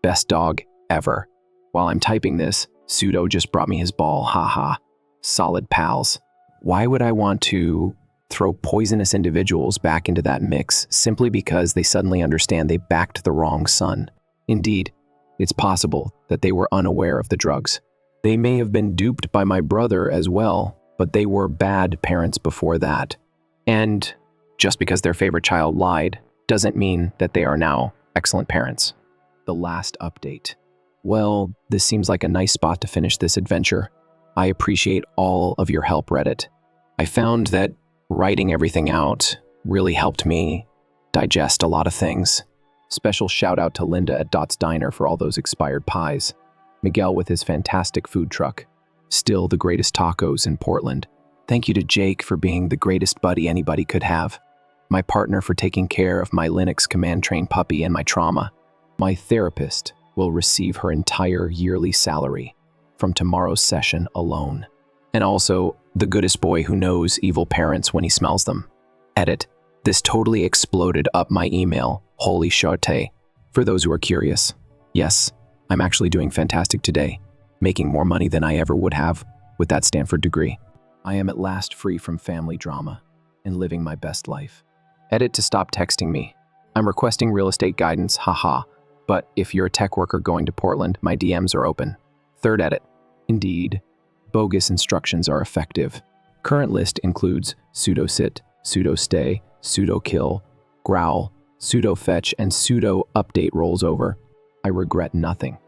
best dog ever. While I'm typing this, Pseudo just brought me his ball, haha. Solid pals. Why would I want to throw poisonous individuals back into that mix simply because they suddenly understand they backed the wrong son? Indeed, it's possible that they were unaware of the drugs. They may have been duped by my brother as well, but they were bad parents before that. And just because their favorite child lied doesn't mean that they are now excellent parents. The last update. Well, this seems like a nice spot to finish this adventure. I appreciate all of your help, Reddit. I found that writing everything out really helped me digest a lot of things. Special shout out to Linda at Dot's Diner for all those expired pies. Miguel with his fantastic food truck. Still the greatest tacos in Portland. Thank you to Jake for being the greatest buddy anybody could have. My partner for taking care of my Linux command train puppy and my trauma. My therapist will receive her entire yearly salary from tomorrow's session alone. And also, the goodest boy who knows evil parents when he smells them. Edit. This totally exploded up my email, holy sharte. For those who are curious, yes, I'm actually doing fantastic today, making more money than I ever would have with that Stanford degree. I am at last free from family drama and living my best life. Edit to stop texting me. I'm requesting real estate guidance, haha, but if you're a tech worker going to Portland, my DMs are open. Third edit. Indeed, bogus instructions are effective. Current list includes pseudo-sit, pseudo-stay, pseudo-kill, growl, pseudo-fetch, and pseudo-update rolls over. I regret nothing.